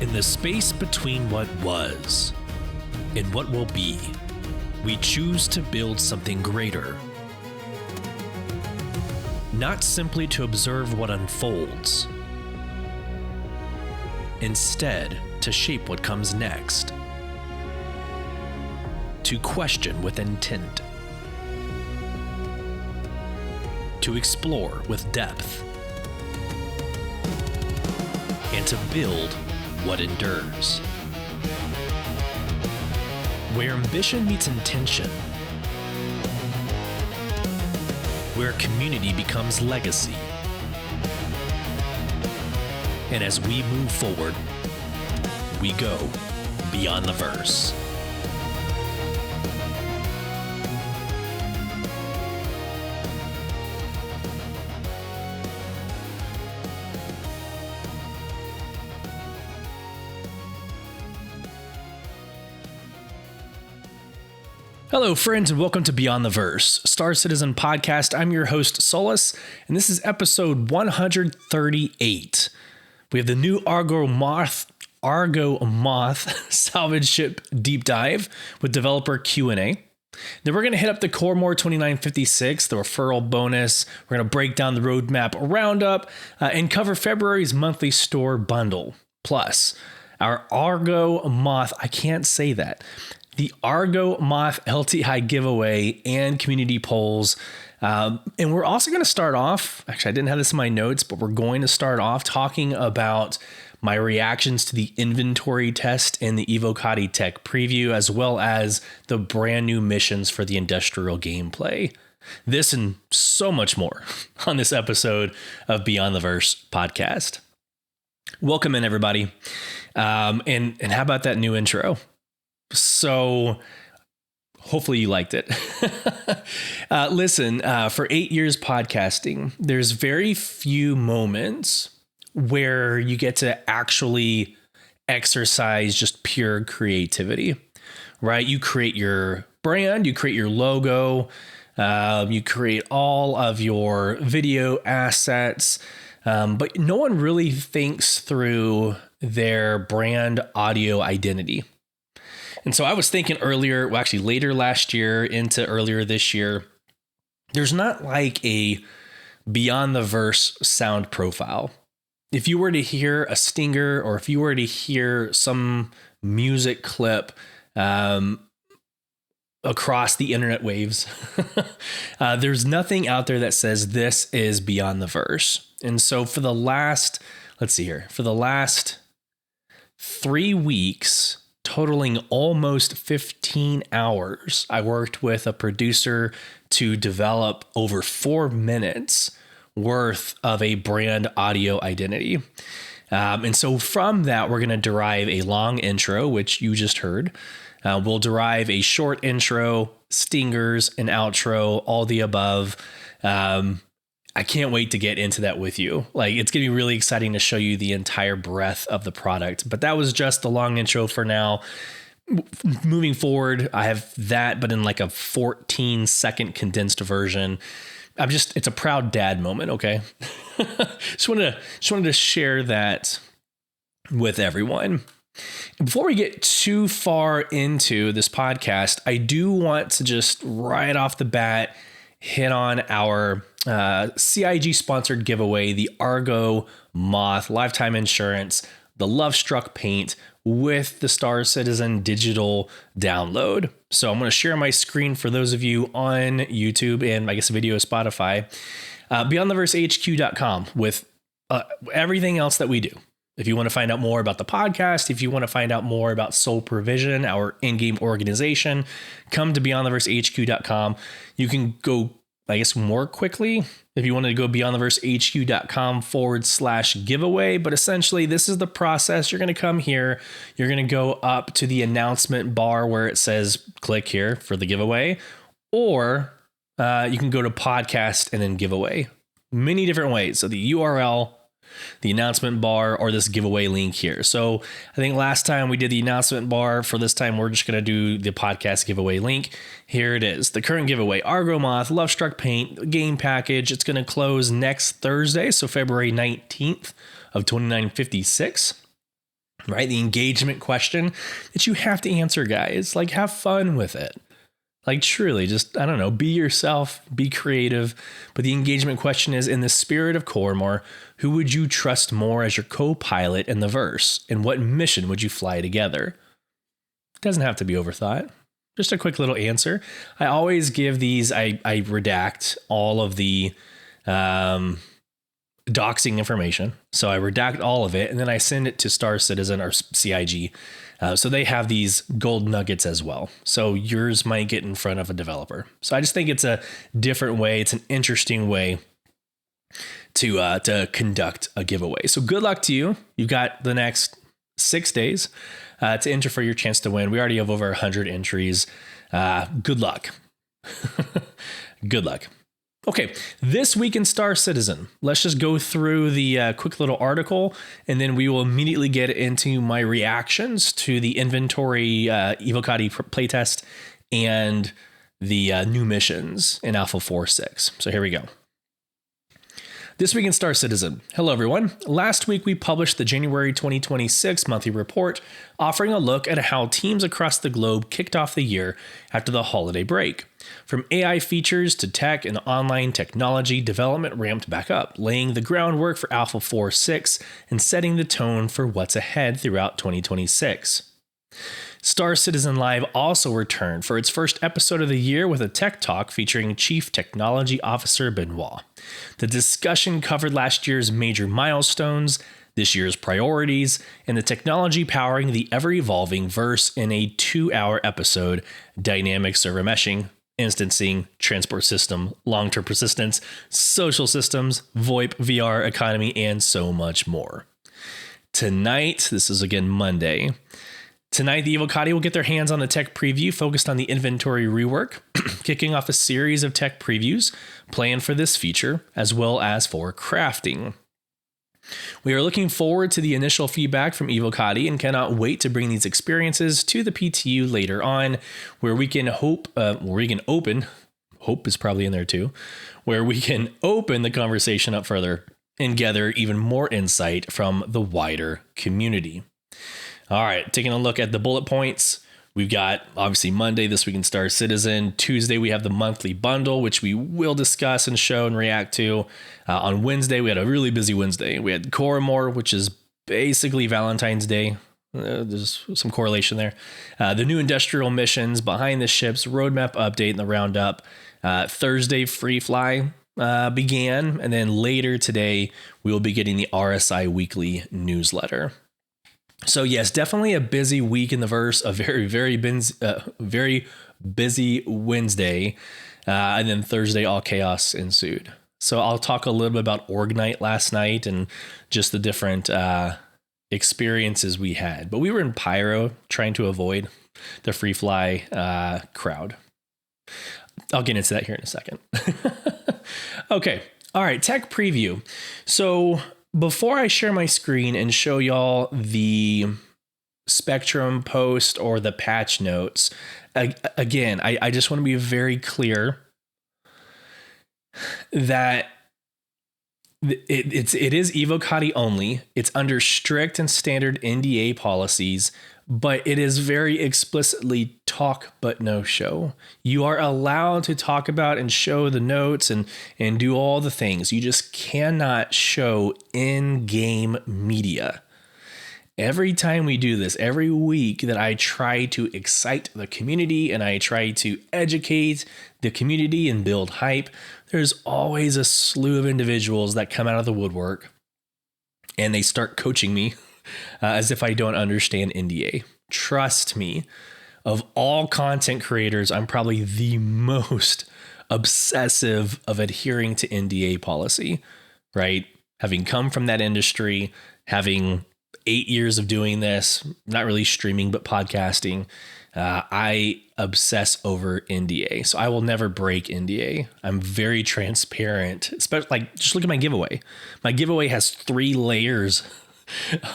In the space between what was and what will be, we choose to build something greater. Not simply to observe what unfolds. Instead, to shape what comes next. To question with intent. To explore with depth. And to build what endures. Where ambition meets intention. Where community becomes legacy. And as we move forward, we go beyond the verse. Hello, friends, and welcome to Beyond the Verse, Star Citizen podcast. I'm your host, Sulyce, and this is episode 138. We have the new Argo MOTH salvage ship deep dive with developer Q&A. Then we're going to hit up the Coramor 2956, the referral bonus. We're going to break down the Roadmap Roundup and cover February's monthly store bundle. Plus, our Argo MOTH, I can't say that. The Argo MOTH LTI giveaway and community polls. And we're also going to start off, actually, I didn't have this in my notes, but we're going to start off talking about my reactions to the inventory test in the Evocati Tech preview, as well as the brand new missions for the industrial gameplay. This and so much more on this episode of Beyond the Verse podcast. Welcome in, everybody. And how about that new intro? So hopefully you liked it. Listen, for 8 years podcasting, there's very few moments where you get to actually exercise just pure creativity, right? You create your brand, you create your logo, you create all of your video assets, but no one really thinks through their brand audio identity. And so I was thinking earlier, well, actually later last year into earlier this year, there's not like a Beyond the Verse sound profile. If you were to hear a stinger or if you were to hear some music clip across the internet waves, there's nothing out there that says this is Beyond the Verse. And so for the last 3 weeks, totaling almost 15 hours, I worked with a producer to develop over 4 minutes worth of a brand audio identity. And so from that, we're going to derive a long intro, which you just heard. We'll derive a short intro, stingers, an outro, all the above. I can't wait to get into that with you. Like, it's going to be really exciting to show you the entire breadth of the product. But that was just the long intro for now. Moving forward, I have that, but in like a 14-second condensed version. It's a proud dad moment, okay? just wanted to share that with everyone. Before we get too far into this podcast, I do want to just right off the bat hit on our CIG sponsored giveaway, the Argo MOTH lifetime insurance, the Love Struck paint with the Star Citizen digital download. So I'm going to share my screen for those of you on YouTube and I guess video Spotify, beyondtheversehq.com with everything else that we do. If you want to find out more about the podcast, if you want to find out more about Soul Provision, our in-game organization, come to beyondtheversehq.com. You can go, I guess, more quickly if you wanted to go beyondtheversehq.com/giveaway. But essentially, this is the process. You're going to come here. You're going to go up to the announcement bar where it says click here for the giveaway, or you can go to podcast and then giveaway. Many different ways. So the URL, the announcement bar, or this giveaway link here. So I think last time we did the announcement bar. For this time, we're just going to do the podcast giveaway link. Here it is. The current giveaway, Argo MOTH, Love Struck Paint, game package. It's going to close next Thursday, so February 19th of 2956. right? The engagement question that you have to answer, guys. Like, have fun with it. Like, truly, just, I don't know, be yourself, be creative. But the engagement question is, in the spirit of Coramor, who would you trust more as your co-pilot in the verse? And what mission would you fly together? It doesn't have to be overthought. Just a quick little answer. I always give these, I redact all of the doxing information. So I redact all of it, and then I send it to Star Citizen or CIG. So they have these gold nuggets as well. So yours might get in front of a developer. So I just think it's a different way. It's an interesting way to conduct a giveaway. So good luck to you. You've got the next 6 days to enter for your chance to win. We already have over 100 entries. Good luck. Good luck. Okay, this week in Star Citizen, let's just go through the quick little article, and then we will immediately get into my reactions to the inventory Evocati playtest and the new missions in Alpha 4.6. So here we go. This week in Star Citizen. Hello, everyone. Last week, we published the January 2026 monthly report, offering a look at how teams across the globe kicked off the year after the holiday break. From AI features to tech and online technology, development ramped back up, laying the groundwork for Alpha 4.6 and setting the tone for what's ahead throughout 2026. Star Citizen Live also returned for its first episode of the year with a tech talk featuring Chief Technology Officer Benoit. The discussion covered last year's major milestones, this year's priorities, and the technology powering the ever-evolving verse in a 2-hour episode: dynamic server meshing, instancing, transport system, long-term persistence, social systems, VoIP, VR, economy, and so much more. Tonight, this is again Monday, tonight, the Evocati will get their hands on the tech preview focused on the inventory rework, kicking off a series of tech previews planned for this feature, as well as for crafting. We are looking forward to the initial feedback from Evocati and cannot wait to bring these experiences to the PTU later on, where we can open, hope is probably in there too, where we can open the conversation up further and gather even more insight from the wider community. All right, taking a look at the bullet points. We've got, obviously, Monday, this week in Star Citizen. Tuesday, we have the monthly bundle, which we will discuss and show and react to. On Wednesday, we had a really busy Wednesday. We had Coramor, which is basically Valentine's Day. There's some correlation there. The new industrial missions, behind the ships, roadmap update, and the roundup. Thursday, Free Fly began. And then later today, we will be getting the RSI weekly newsletter. So yes, definitely a busy week in the verse, a very, very busy Wednesday, and then Thursday, all chaos ensued. So I'll talk a little bit about Org Night last night and just the different experiences we had. But we were in Pyro trying to avoid the Free Fly crowd. I'll get into that here in a second. Okay. All right. Tech preview. So before I share my screen and show y'all the Spectrum post or the patch notes, again, I just want to be very clear that it is Evocati only. It's under strict and standard NDA policies, but it is very explicitly talk but no show. You are allowed to talk about and show the notes and do all the things. You just cannot show in-game media. Every time we do this, every week that I try to excite the community and I try to educate the community and build hype, there's always a slew of individuals that come out of the woodwork and they start coaching me as if I don't understand NDA. Trust me, of all content creators, I'm probably the most obsessive of adhering to NDA policy, right? Having come from that industry, having 8 years of doing this, not really streaming, but podcasting, I obsess over NDA. So I will never break NDA. I'm very transparent, especially like just look at my giveaway. My giveaway has 3 layers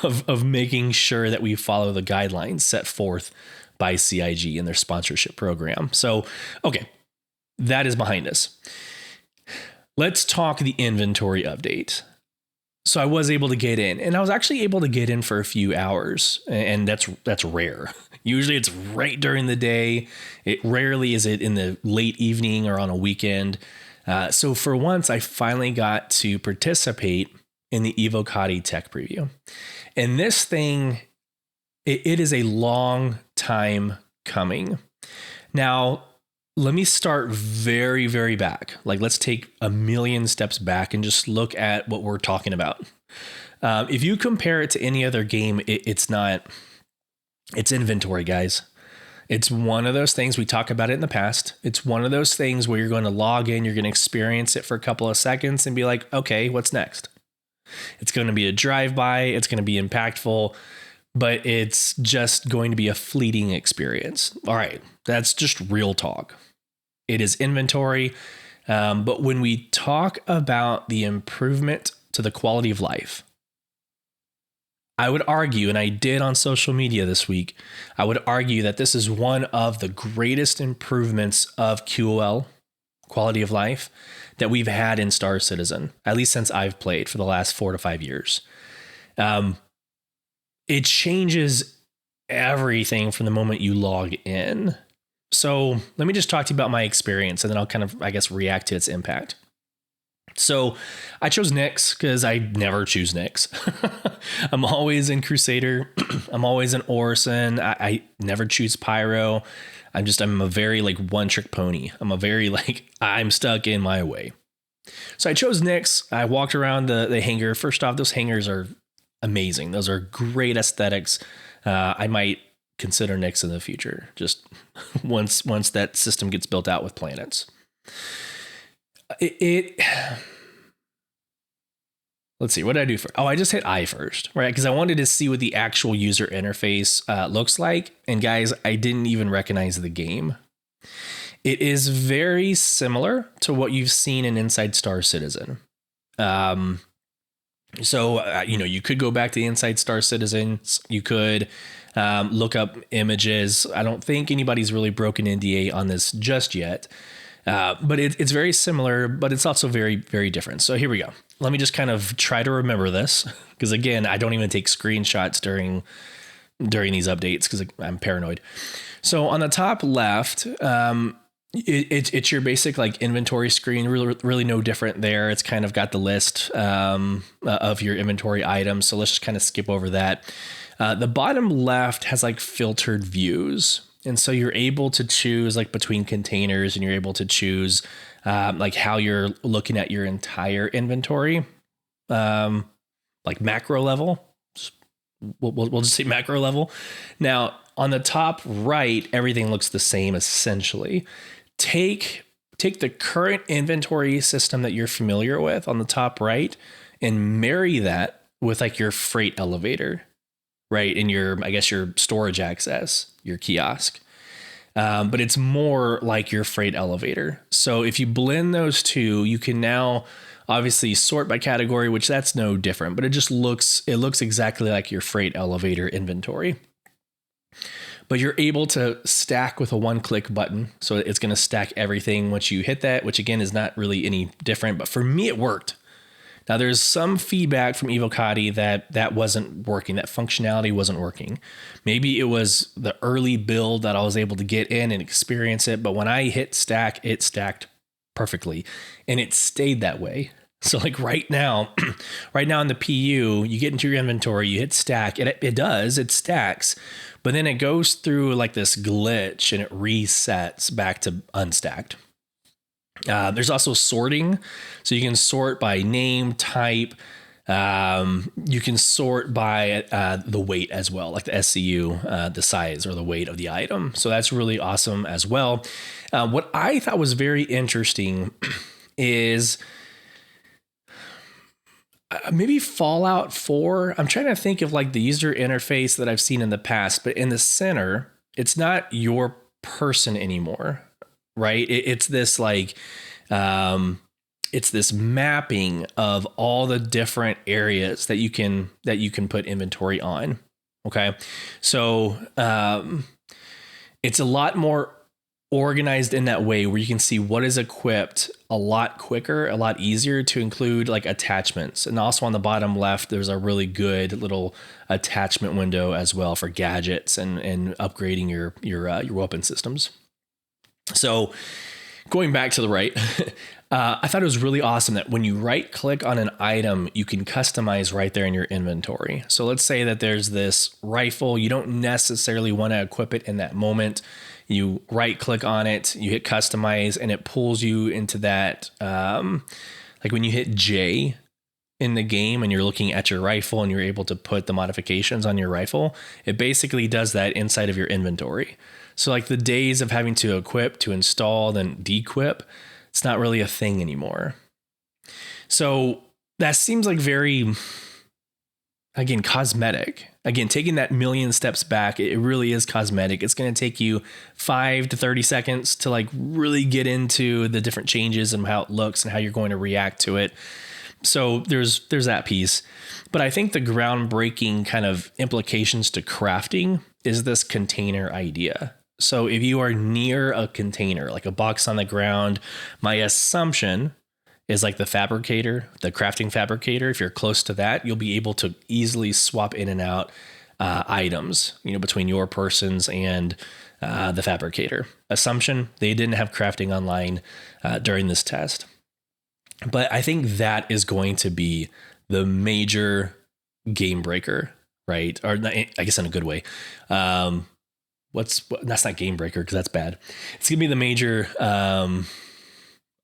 of making sure that we follow the guidelines set forth by CIG in their sponsorship program. So, okay, that is behind us. Let's talk the inventory update. So I was able to get in, and I was actually able to get in for a few hours, and that's rare. Usually it's right during the day. It rarely is it in the late evening or on a weekend. So for once, I finally got to participate in the Evocati tech preview. And this thing, it is a long time coming. Now, let me start very, very back. Like, let's take a million steps back and just look at what we're talking about. If you compare it to any other game, it's inventory, guys. It's one of those things, we talk about it in the past. It's one of those things where you're going to log in, you're going to experience it for a couple of seconds and be like, okay, what's next? It's going to be a drive-by. It's going to be impactful, but it's just going to be a fleeting experience. All right. That's just real talk. It is inventory. But when we talk about the improvement to the quality of life, I would argue, and I did on social media this week, I would argue that this is one of the greatest improvements of QOL, quality of life, that we've had in Star Citizen, at least since I've played for the last 4 to 5 years. It changes everything from the moment you log in. So let me just talk to you about my experience, and then I'll kind of, I guess, react to its impact. So I chose Nyx because I never choose Nyx. I'm always in Crusader. I'm always in Orison. I never choose Pyro. I'm a very like one trick pony. I'm stuck in my way. So I chose Nyx. I walked around the hangar. First off, those hangars are amazing. Those are great aesthetics. I might consider Nyx in the future, just once that system gets built out with planets. Let's see, what did I do first? Oh, I just hit I first, right? Because I wanted to see what the actual user interface looks like. And guys, I didn't even recognize the game. It is very similar to what you've seen in Inside Star Citizen. You could go back to the Inside Star Citizen. You could look up images. I don't think anybody's really broken NDA on this just yet. But it's very similar, but it's also very, very different. So here we go. Let me just kind of try to remember this, because again, I don't even take screenshots during these updates because I'm paranoid. So on the top left, it's your basic like inventory screen. Really no different there. It's kind of got the list of your inventory items. So let's just kind of skip over that. The bottom left has like filtered views. And so you're able to choose like between containers, and you're able to choose like how you're looking at your entire inventory, like macro level. We'll just say macro level. Now on the top right, everything looks the same essentially. Take the current inventory system that you're familiar with on the top right and marry that with like your freight elevator, right? And your storage access, your kiosk. But it's more like your freight elevator. So if you blend those two, you can now obviously sort by category, which that's no different, but it looks exactly like your freight elevator inventory. But you're able to stack with a one-click button. So it's going to stack everything once you hit that, which again is not really any different, but for me it worked. Now there's some feedback from Evocati that wasn't working, that functionality wasn't working. Maybe it was the early build that I was able to get in and experience it, but when I hit stack, it stacked perfectly, and it stayed that way. So like right now in the PU, you get into your inventory, you hit stack, it stacks, but then it goes through like this glitch and it resets back to unstacked. There's also sorting. So you can sort by name, type. You can sort by the weight as well, like the SCU, the size or the weight of the item. So that's really awesome as well. What I thought was very interesting is maybe Fallout 4. I'm trying to think of like the user interface that I've seen in the past, but in the center, it's not your person anymore, right? It's this like, it's this mapping of all the different areas that you can put inventory on. Okay. So, it's a lot more organized in that way where you can see what is equipped a lot quicker, a lot easier to include like attachments. And also on the bottom left, there's a really good little attachment window as well for gadgets and upgrading your weapon systems. So going back to the right, I thought it was really awesome that when you right click on an item, you can customize right there in your inventory. So let's say that there's this rifle, you don't necessarily want to equip it in that moment. You right click on it, you hit customize, and it pulls you into that, like when you hit J in the game and you're looking at your rifle and you're able to put the modifications on your rifle, it basically does that inside of your inventory. So like the days of having to equip, to install, then dequip, it's not really a thing anymore. So that seems like very, again, cosmetic. Again, taking that million steps back, it really is cosmetic. It's going to take you 5 to 30 seconds to like really get into the different changes and how it looks and how you're going to react to it. So there's that piece. But I think the groundbreaking kind of implications to crafting is this container idea. So if you are near a container, like a box on the ground, my assumption is like the fabricator, the crafting fabricator. If you're close to that, you'll be able to easily swap in and out items, between your persons and the fabricator. Assumption, they didn't have crafting online during this test. But I think that is going to be the major game breaker, right? Or I guess in a good way. That's not game breaker because that's bad. It's gonna be the major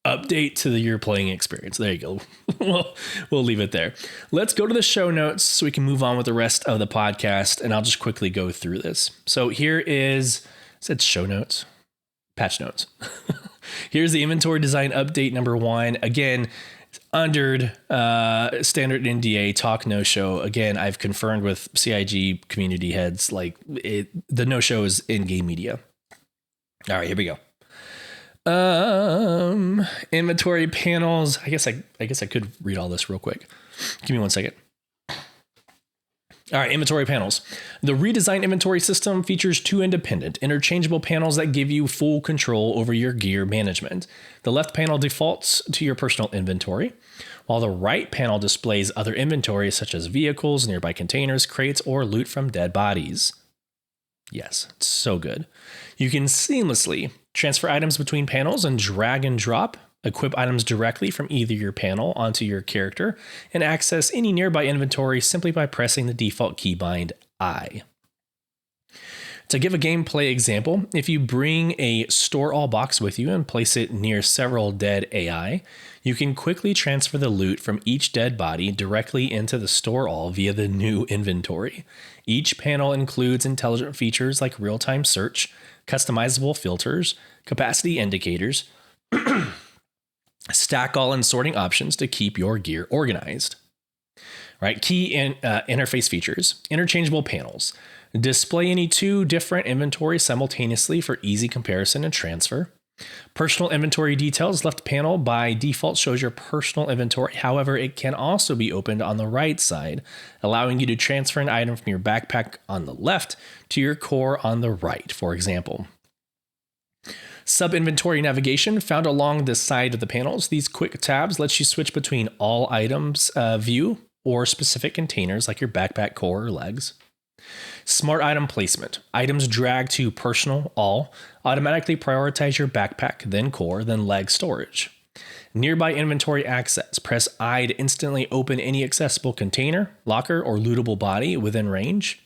update to your playing experience. There you go. We'll leave it there. Let's go to the show notes so we can move on with the rest of the podcast, and I'll just quickly go through this. So here is, it said show notes, patch notes. Here's the inventory design update number 1. Again, under standard NDA, talk no show. Again, I've confirmed with CIG community heads, like the no show is in game media. All right, here we go. Inventory panels. I guess I could read all this real quick. Give me 1 second. All right, inventory panels. The redesigned inventory system features 2 independent, interchangeable panels that give you full control over your gear management. The left panel defaults to your personal inventory, while the right panel displays other inventory such as vehicles, nearby containers, crates, or loot from dead bodies. Yes, it's so good. You can seamlessly transfer items between panels and drag and drop. Equip items directly from either your panel onto your character and access any nearby inventory simply by pressing the default keybind I. To give a gameplay example, if you bring a store all box with you and place it near several dead AI, you can quickly transfer the loot from each dead body directly into the store all via the new inventory. Each panel includes intelligent features like real-time search, customizable filters, capacity indicators, stack all and sorting options to keep your gear organized. Right? Key interface features, interchangeable panels. Display any 2 different inventories simultaneously for easy comparison and transfer. Personal inventory details. Left panel by default shows your personal inventory. However, it can also be opened on the right side, allowing you to transfer an item from your backpack on the left to your core on the right, for example. Sub-inventory navigation found along the side of the panels. These quick tabs let you switch between all items view or specific containers like your backpack, core, or legs. Smart item placement. Items drag to personal, all, automatically prioritize your backpack, then core, then leg storage. Nearby inventory access. Press I to instantly open any accessible container, locker, or lootable body within range.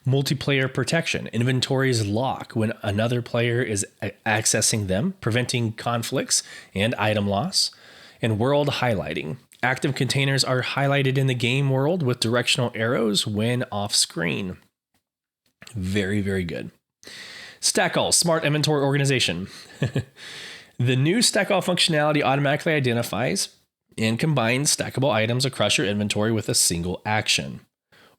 Multiplayer protection. Inventories lock when another player is accessing them, preventing conflicts and item loss. And world highlighting. Active containers are highlighted in the game world with directional arrows when off screen. Very, very good. Stack all, smart inventory organization. The new stack all functionality automatically identifies and combines stackable items across your inventory with a single action.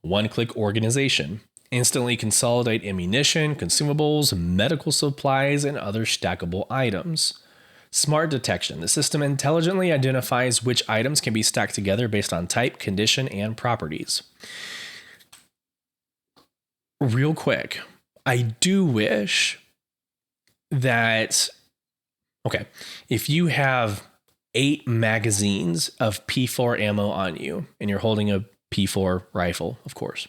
One-click organization. Instantly consolidate ammunition, consumables, medical supplies, and other stackable items. Smart detection. The system intelligently identifies which items can be stacked together based on type, condition, and properties. Real quick, I do wish that, okay, if you have 8 magazines of P4 ammo on you and you're holding a P4 rifle, of course,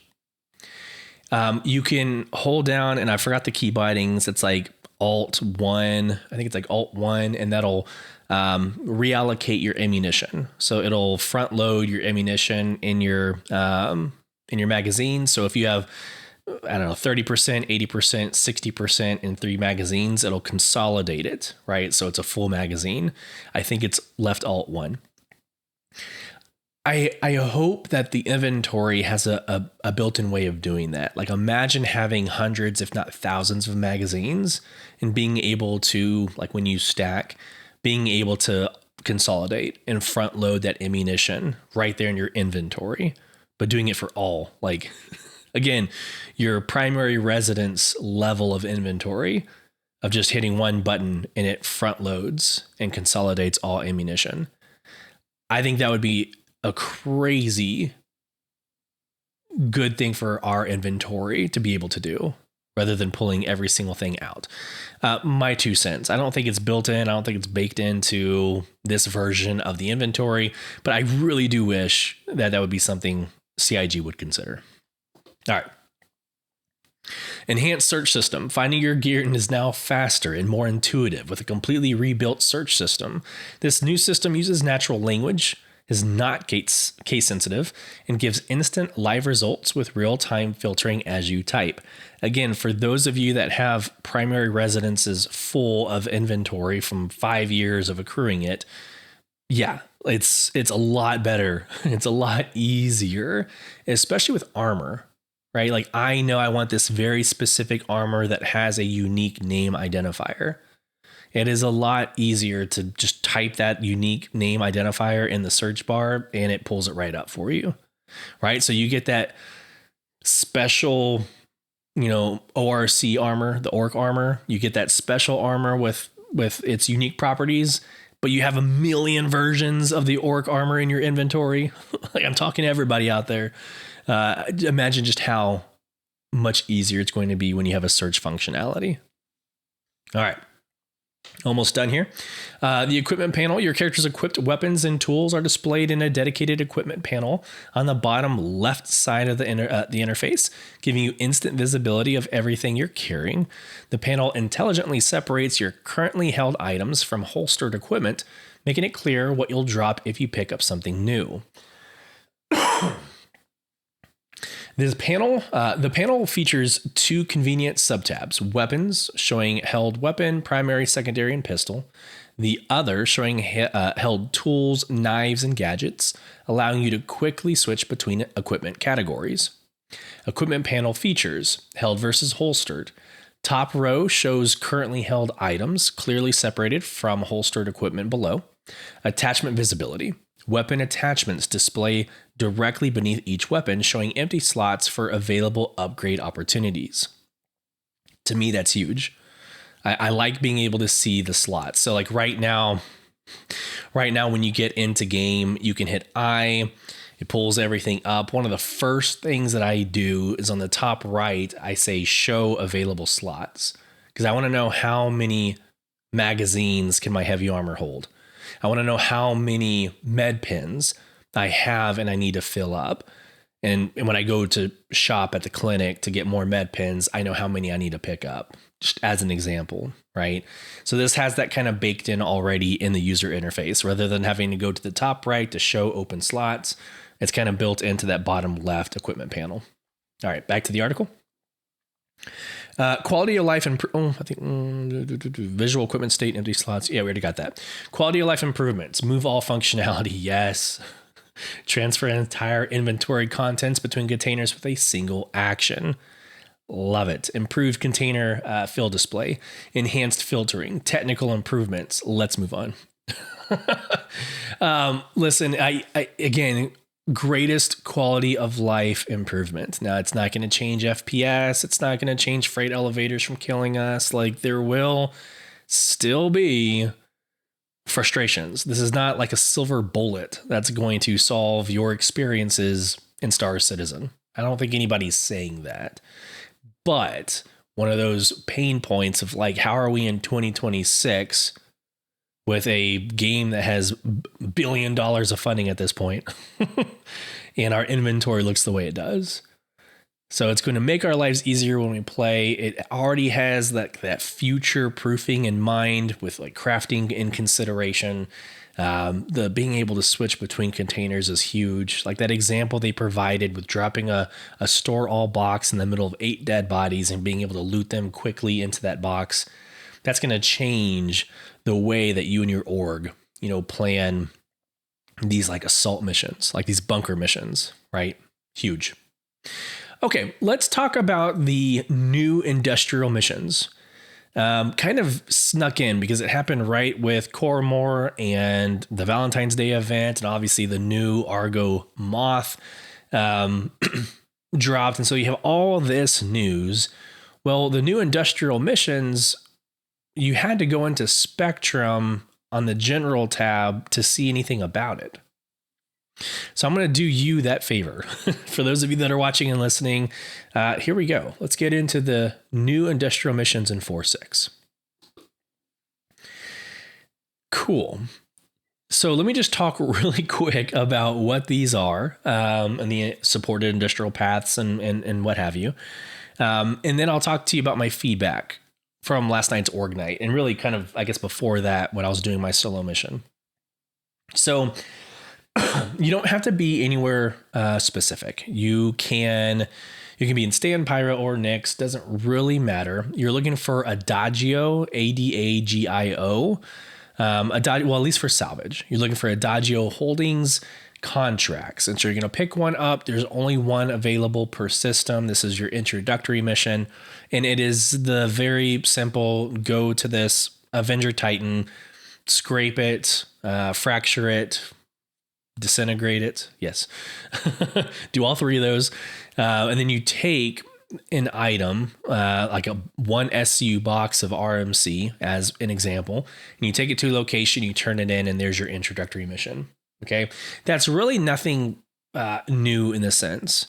you can hold down, and I forgot the key bindings. It's like Alt 1. I think it's like Alt 1, and that'll reallocate your ammunition. So it'll front load your ammunition in your magazine. So if you have, I don't know, 30%, 80%, 60% in 3 magazines, it'll consolidate it, right? So it's a full magazine. I think it's left Alt 1. I hope that the inventory has a built-in way of doing that. Like, imagine having hundreds, if not thousands of magazines and being able to, like when you stack, being able to consolidate and front load that ammunition right there in your inventory, but doing it for all. Like, again, your primary residence level of inventory of just hitting one button and it front loads and consolidates all ammunition. I think that would be a crazy good thing for our inventory to be able to do, rather than pulling every single thing out. My 2 cents. I don't think it's built in. I don't think it's baked into this version of the inventory, but I really do wish that would be something CIG would consider. All right. Enhanced search system. Finding your gear is now faster and more intuitive with a completely rebuilt search system. This new system uses natural language, is not case sensitive, and gives instant live results with real-time filtering as you type. Again, for those of you that have primary residences full of inventory from 5 years of accruing it, yeah, it's a lot better. It's a lot easier, especially with armor, right? Like, I know I want this very specific armor that has a unique name identifier. It is a lot easier to just type that unique name identifier in the search bar and it pulls it right up for you, right? So you get that special, ORC armor, the orc armor. You get that special armor with its unique properties, but you have a million versions of the orc armor in your inventory. Like, I'm talking to everybody out there. Imagine just how much easier it's going to be when you have a search functionality. All right. Almost done here. The equipment panel. Your character's equipped weapons and tools are displayed in a dedicated equipment panel on the bottom left side of the interface, giving you instant visibility of everything you're carrying. The panel intelligently separates your currently held items from holstered equipment, making it clear what you'll drop if you pick up something new. The panel features 2 convenient subtabs: weapons, showing held weapon, primary, secondary, and pistol. The other showing held tools, knives, and gadgets, allowing you to quickly switch between equipment categories. Equipment panel features held versus holstered. Top row shows currently held items, clearly separated from holstered equipment below. Attachment visibility. Weapon attachments display directly beneath each weapon, showing empty slots for available upgrade opportunities. To me, that's huge. I like being able to see the slots. So like right now when you get into game, you can hit I, it pulls everything up. One of the first things that I do is on the top right, I say show available slots, because I want to know how many magazines can my heavy armor hold. I want to know how many med pins I have and I need to fill up. And when I go to shop at the clinic to get more med pins, I know how many I need to pick up, just as an example, right? So this has that kind of baked in already in the user interface. Rather than having to go to the top right to show open slots, it's kind of built into that bottom left equipment panel. All right, back to the article. Quality of life and visual equipment state, empty slots. Yeah, we already got that. Quality of life improvements. Move all functionality. Yes. Transfer entire inventory contents between containers with a single action. Love it. Improved container fill display. Enhanced filtering. Technical improvements. Let's move on. Listen, I again, greatest quality of life improvement. Now, it's not going to change FPS. It's not going to change freight elevators from killing us. Like, there will still be frustrations. This is not like a silver bullet that's going to solve your experiences in Star Citizen. I don't think anybody's saying that. But one of those pain points of like, how are we in 2026 with a game that has $1 billion of funding at this point and our inventory looks the way it does? So it's going to make our lives easier when we play. It already has that future proofing in mind with like crafting in consideration. The being able to switch between containers is huge. Like that example they provided with dropping a store all box in the middle of 8 dead bodies and being able to loot them quickly into that box. That's going to change the way that you and your org, plan these like assault missions, like these bunker missions, right? Huge. Okay, let's talk about the new industrial missions. Kind of snuck in because it happened right with Coramor and the Valentine's Day event, and obviously the new Argo MOTH dropped. And so you have all this news. Well, the new industrial missions, you had to go into Spectrum on the general tab to see anything about it. So I'm going to do you that favor. For those of you that are watching and listening, here we go. Let's get into the new industrial missions in 4.6. Cool. So let me just talk really quick about what these are and the supported industrial paths and what have you. And then I'll talk to you about my feedback from last night's org night and really kind of, I guess, before that when I was doing my solo mission. So you don't have to be anywhere specific. You can be in Stand, Pyro, or Nyx. Doesn't really matter. You're looking for Adagio, Adagio. Well, at least for salvage. You're looking for Adagio Holdings contracts. And so you're going to pick one up. There's only one available per system. This is your introductory mission. And it is the very simple, go to this Avenger Titan, scrape it, fracture it, disintegrate it. Yes. Do all 3 of those. And then you take an item, like a 1 SU box of RMC as an example, and you take it to a location, you turn it in, and there's your introductory mission. Okay. That's really nothing new in the sense,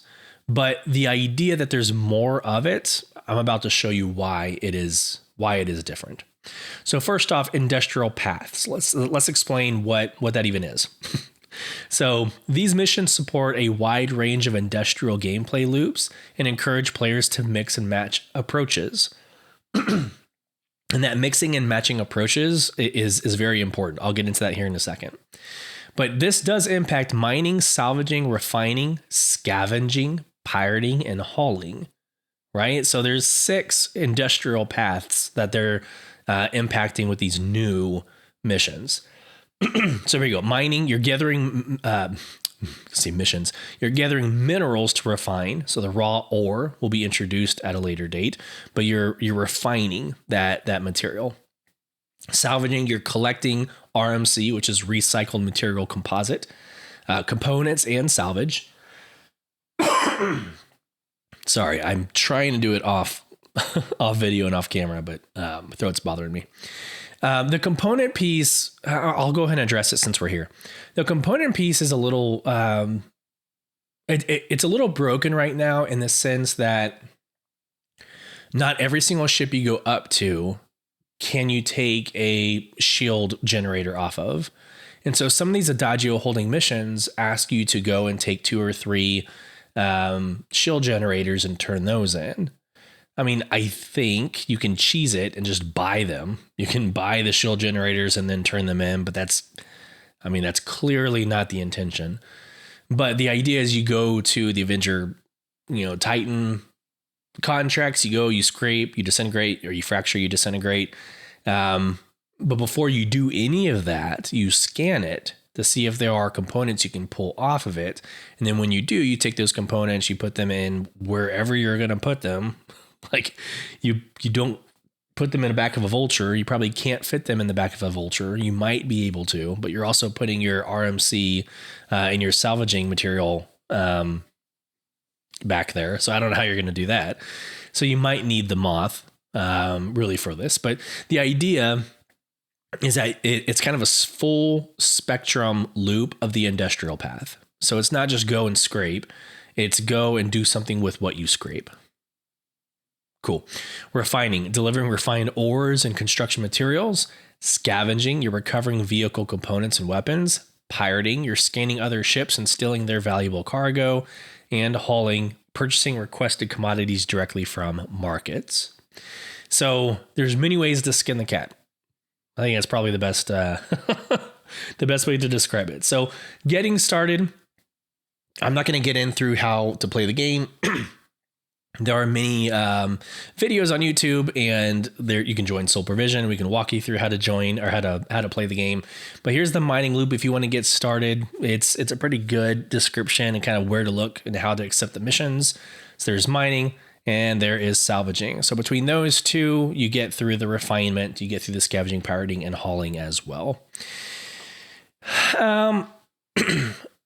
but the idea that there's more of it, I'm about to show you why it is different. So first off, industrial paths. Let's explain what that even is. So these missions support a wide range of industrial gameplay loops and encourage players to mix and match approaches. And that mixing and matching approaches is very important. I'll get into that here in a second. But this does impact mining, salvaging, refining, scavenging, pirating, and hauling, right? So there's 6 industrial paths that they're impacting with these new missions. So here you go. Mining, you're gathering, missions. You're gathering minerals to refine. So the raw ore will be introduced at a later date, but you're refining that material. Salvaging, you're collecting RMC, which is recycled material composite, components and salvage. Sorry, I'm trying to do it off video and off camera, but my throat's bothering me. The component piece, I'll go ahead and address it since we're here. The component piece is a little, it's a little broken right now in the sense that not every single ship you go up to can you take a shield generator off of. And so some of these Adagio holding missions ask you to go and take 2 or 3 shield generators and turn those in. I mean, I think you can cheese it and just buy them. You can buy the shield generators and then turn them in, but that's clearly not the intention. But the idea is you go to the Avenger, Titan contracts, you scrape, you disintegrate, or you fracture, you disintegrate. But before you do any of that, you scan it to see if there are components you can pull off of it. And then when you do, you take those components, you put them in wherever you're going to put them. Like you don't put them in the back of a vulture. You probably can't fit them in the back of a vulture. You might be able to, but you're also putting your RMC and your salvaging material back there. So I don't know how you're going to do that. So you might need the moth really for this. But the idea is that it's kind of a full spectrum loop of the industrial path. So it's not just go and scrape. It's go and do something with what you scrape. Cool. Refining, delivering refined ores and construction materials. Scavenging, you're recovering vehicle components and weapons. Pirating, you're scanning other ships and stealing their valuable cargo. And hauling, purchasing requested commodities directly from markets. So there's many ways to skin the cat. I think that's probably the best the best way to describe it. So getting started, I'm not going to get in through how to play the game. There are many videos on YouTube, and there you can join Soul Provision. We can walk you through how to join or how to play the game. But here's the mining loop if you want to get started. It's a pretty good description and kind of where to look and how to accept the missions. So there's mining and there is salvaging. So between those two, you get through the refinement, you get through the scavenging, pirating, and hauling as well.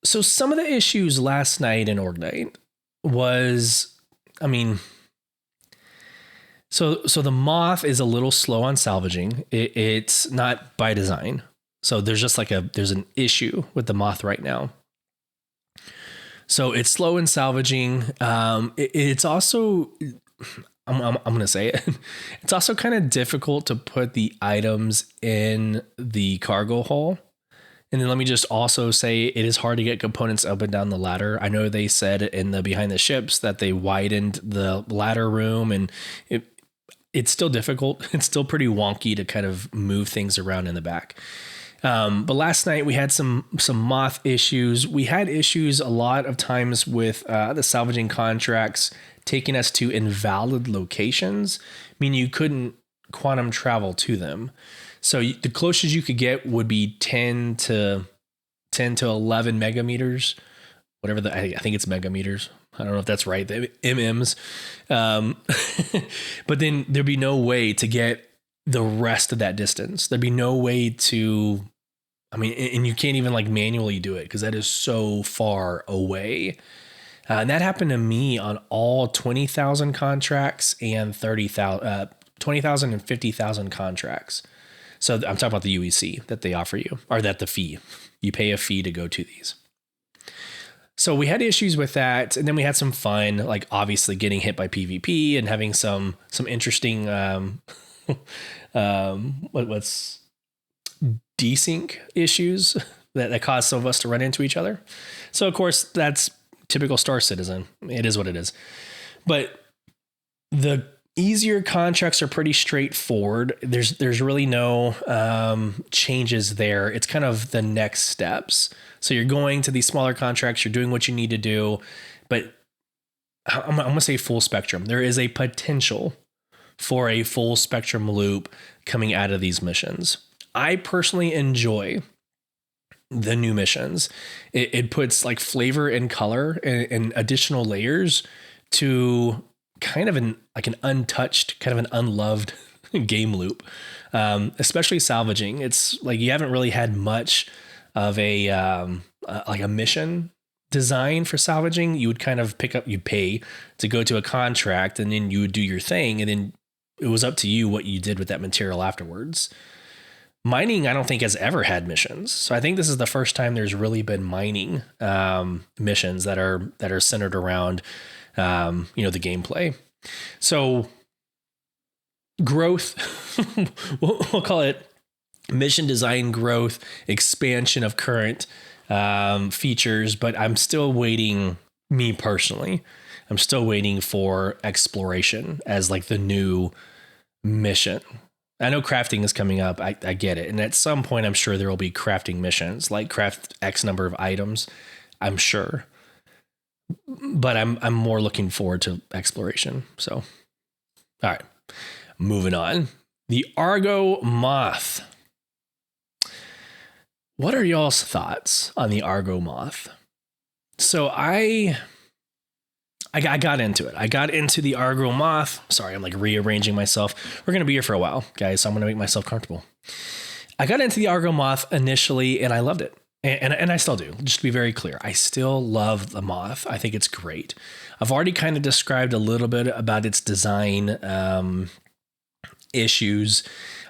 So some of the issues last night in Org Night was, so the moth is a little slow on salvaging. It's not by design. So there's just there's an issue with the moth right now. So it's slow in salvaging. It's also, I'm going to say it. It's also kind of difficult to put the items in the cargo hull. And then let me just also say it is hard to get components up and down the ladder. I know they said in the behind the ships that they widened the ladder room, and it's still difficult. It's still pretty wonky to kind of move things around in the back. But last night we had some moth issues. We had issues a lot of times with the salvaging contracts taking us to invalid locations, meaning you couldn't quantum travel to them. So the closest you could get would be 10 to 11 megameters, whatever I think it's megameters. I don't know if that's right. The MMs. But then there'd be no way to get the rest of that distance. There'd be no way to, and you can't even manually do it because that is so far away. And that happened to me on all 20,000 contracts and 20,000 and 50,000 contracts. So I'm talking about the UEC that they offer you, or that the fee. You pay a fee to go to these. So we had issues with that, and then we had some fun, obviously getting hit by PvP and having some interesting what's desync issues that caused some of us to run into each other. So of course that's typical Star Citizen. It is what it is. But the easier contracts are pretty straightforward. There's really no changes there. It's kind of the next steps. So you're going to these smaller contracts, you're doing what you need to do, but I'm going to say full spectrum. There is a potential for a full spectrum loop coming out of these missions. I personally enjoy the new missions. It puts flavor and color and additional layers to kind of an untouched, kind of an unloved game loop, especially salvaging. It's you haven't really had much of a mission design for salvaging. You would kind of you pay to go to a contract, and then you would do your thing, and then it was up to you what you did with that material afterwards. Mining, I don't think has ever had missions. So I think this is the first time there's really been mining missions that are centered around the gameplay. So growth, we'll call it mission design growth, expansion of current features, but I'm still waiting, me personally, I'm still waiting for exploration as the new mission. I know crafting is coming up. I get it. And at some point, I'm sure there will be crafting missions, craft X number of items, I'm sure. But I'm more looking forward to exploration. So, all right, moving on. The Argo Moth. What are y'all's thoughts on the Argo Moth? So I got into it. I got into the Argo Moth. Sorry, I'm rearranging myself. We're going to be here for a while, guys, so I'm going to make myself comfortable. I got into the Argo Moth initially, and I loved it. And I still do, just to be very clear. I still love the moth. I think it's great. I've already kind of described a little bit about its design issues.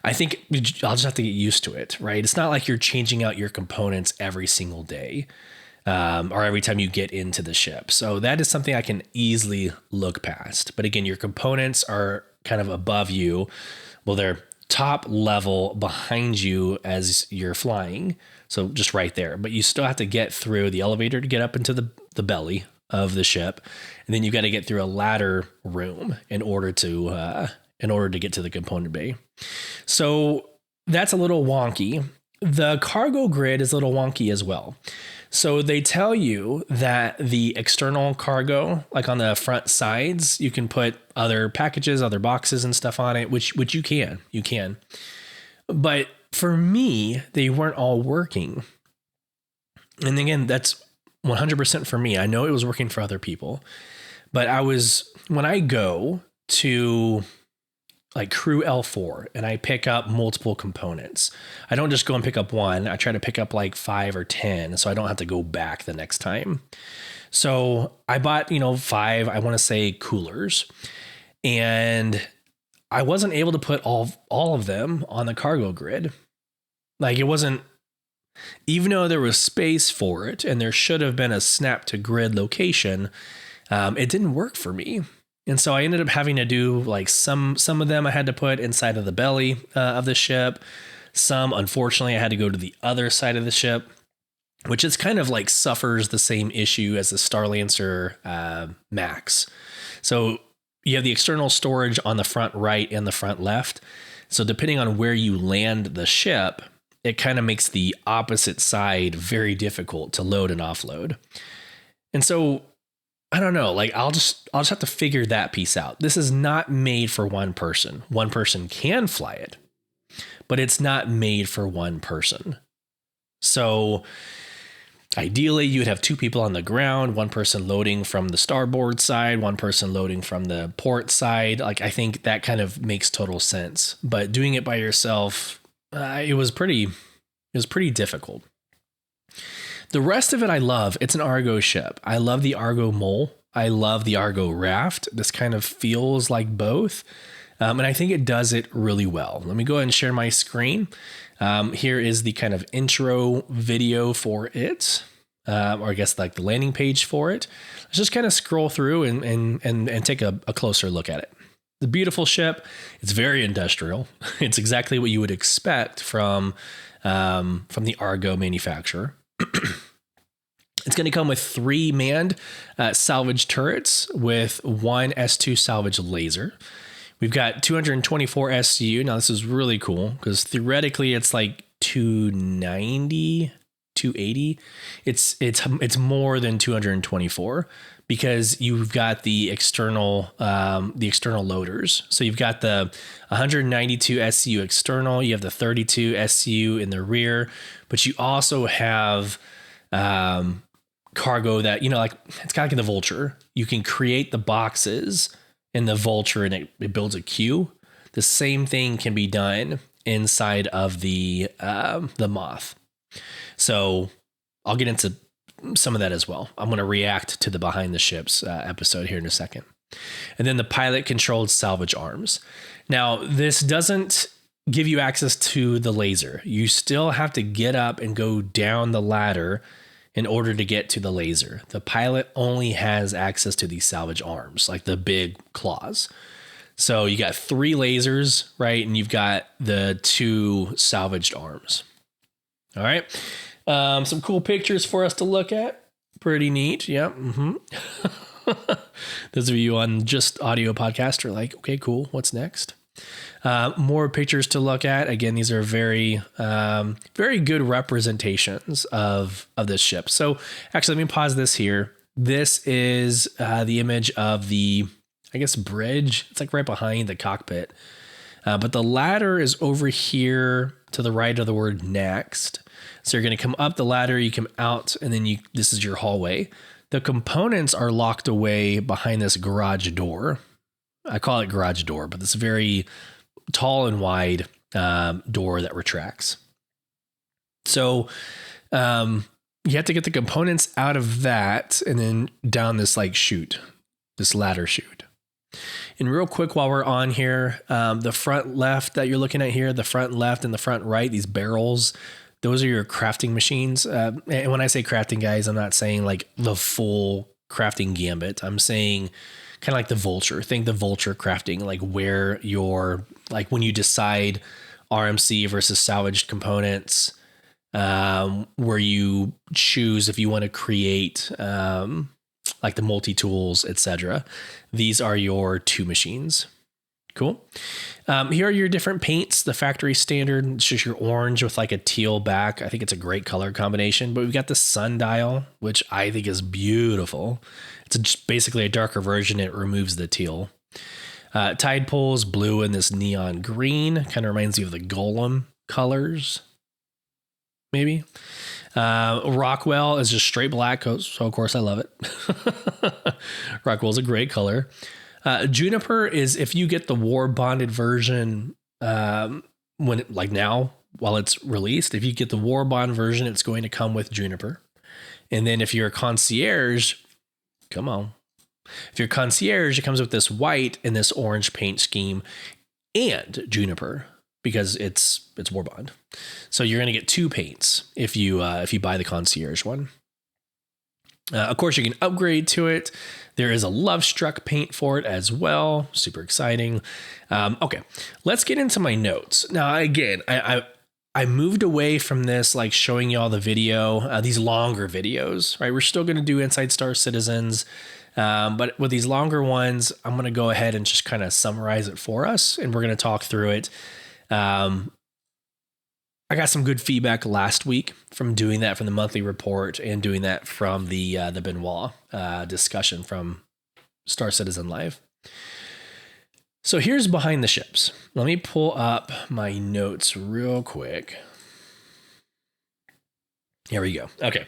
I think I'll just have to get used to it, right? It's not like you're changing out your components every single day. or every time you get into the ship. So that is something I can easily look past. But again, your components are kind of above you. Well, they're top level behind you as you're flying. So just right there. But you still have to get through the elevator to get up into the belly of the ship. And then you got to get through a ladder room in order to get to the component bay. So that's a little wonky. The cargo grid is a little wonky as well. So they tell you that the external cargo, like on the front sides, you can put other packages, other boxes and stuff on it, which you can. But for me, they weren't all working. And again, that's 100% for me. I know it was working for other people, but when I go to like crew L4 and I pick up multiple components, I don't just go and pick up one. I try to pick up like 5 or 10 so I don't have to go back the next time. So I bought, 5, I want to say coolers, and I wasn't able to put all of them on the cargo grid. Like it wasn't, even though there was space for it and there should have been a snap to grid location, it didn't work for me. And so I ended up having to do like some of them I had to put inside of the belly of the ship. Some, unfortunately, I had to go to the other side of the ship, which is kind of like suffers the same issue as the Starlancer Max. So you have the external storage on the front right and the front left. So depending on where you land the ship, it kind of makes the opposite side very difficult to load and offload. And so I don't know, like I'll just have to figure that piece out. This is not made for one person. One person can fly it, but it's not made for one person. So ideally you would have 2 people on the ground, one person loading from the starboard side, one person loading from the port side. Like I think that kind of makes total sense, but doing it by yourself, it was pretty difficult. The rest of it I love. It's an Argo ship. I love the Argo mole. I love the Argo raft. This kind of feels like both. And I think it does it really well. Let me go ahead and share my screen. Here is the kind of intro video for it. Or I guess like the landing page for it. Let's just kind of scroll through and take a closer look at it. The beautiful ship. It's very industrial. It's exactly what you would expect from the Argo manufacturer. It's going to come with 3 manned salvage turrets with 1 S2 salvage laser. We've got 224 SU. Now this is really cool because theoretically it's like 290, 280. It's more than 224 because you've got the external loaders. So you've got the 192 SU external, you have the 32 SU in the rear, but you also have cargo that, like it's kind of like the Vulture. You can create the boxes in the Vulture and it builds a queue. The same thing can be done inside of the Moth. So I'll get into some of that as well. I'm going to react to the behind the ships episode here in a second. And then the pilot controlled salvage arms. Now this doesn't give you access to the laser. You still have to get up and go down the ladder in order to get to the laser. The pilot only has access to these salvage arms, like the big claws. So you got 3 lasers, right? And you've got the 2 salvaged arms. All right. Some cool pictures for us to look at. Pretty neat. Yep. Those of you on just audio podcast are like, okay, cool. What's next? More pictures to look at. Again, these are very, very good representations of this ship. So actually, let me pause this here. This is the image of the, I guess, bridge. It's like right behind the cockpit. But the ladder is over here to the right of the word next. So you're going to come up the ladder, you come out, and then this is your hallway. The components are locked away behind this garage door. I call it garage door, but this very tall and wide door that retracts. So you have to get the components out of that and then down this chute, this ladder chute. And real quick, while we're on here, the front left that you're looking at here, the front left and the front right, these barrels, those are your crafting machines. And when I say crafting, guys, I'm not saying like the full crafting gambit. I'm saying kind of like the vulture. Think the vulture crafting, like where you're like when you decide RMC versus salvaged components, where you choose if you want to create like the multi-tools, etc. These are your 2 machines. Cool. Here are your different paints. The factory standard, it's just your orange with like a teal back. I think it's a great color combination, but we've got the sundial, which I think is beautiful. It's just basically a darker version. It removes the teal. Tide poles, blue and this neon green. Kind of reminds you of the golem colors, maybe. Rockwell is just straight black, so of course I love it. Rockwell is a great color. Juniper is if you get the war bonded version when it, like now while it's released, if you get the war bond version, it's going to come with Juniper. And then if you're a concierge, come on. If you're concierge, it comes with this white and this orange paint scheme and Juniper because it's war bond. So you're going to get 2 paints if you buy the concierge one. Of course, you can upgrade to it. There is a Love Struck paint for it as well. Super exciting. Okay, let's get into my notes. Now, again, I moved away from this, like showing you all the video, these longer videos, right? We're still going to do Inside Star Citizens. But with these longer ones, I'm going to go ahead and just kind of summarize it for us. And we're going to talk through it. I got some good feedback last week from doing that from the monthly report and doing that from the Benoit discussion from Star Citizen Live. So here's behind the ships. Let me pull up my notes real quick. Here we go. Okay.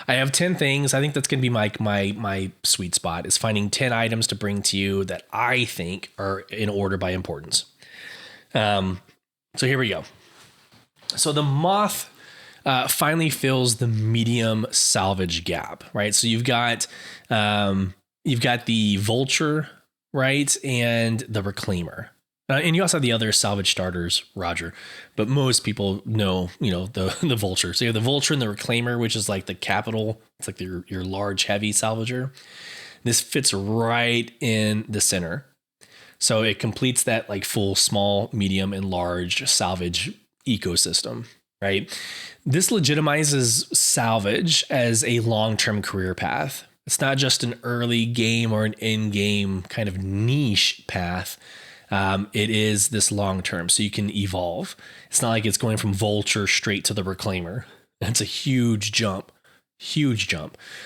I have 10 things. I think that's going to be my sweet spot is finding 10 items to bring to you that I think are in order by importance. So here we go. So the Moth finally fills the medium salvage gap, right? So you've got the Vulture, right, and the Reclaimer, and you also have the other salvage starters, Roger. But most people know, the Vulture. So you have the Vulture and the Reclaimer, which is like the capital. It's like your large, heavy salvager. This fits right in the center. So it completes that like full, small, medium, and large salvage ecosystem, right? This legitimizes salvage as a long-term career path. It's not just an early game or an in-game kind of niche path. It is this long-term, so you can evolve. It's not like it's going from Vulture straight to the Reclaimer. That's a huge jump.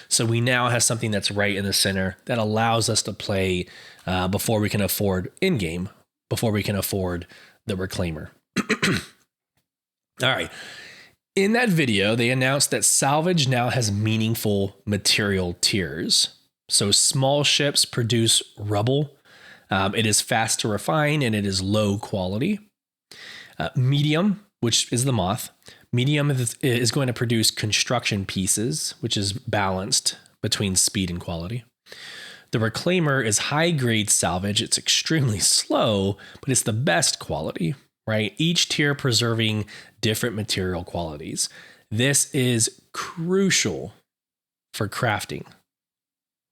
So we now have something that's right in the center that allows us to play before we can afford in-game, before we can afford the Reclaimer. All right. In that video, they announced that salvage now has meaningful material tiers. So small ships produce rubble. It is fast to refine and it is low quality. Medium, which is the Moth. Medium is going to produce construction pieces, which is balanced between speed and quality. The Reclaimer is high grade salvage. It's extremely slow, but it's the best quality, right? Each tier preserving different material qualities. This is crucial for crafting,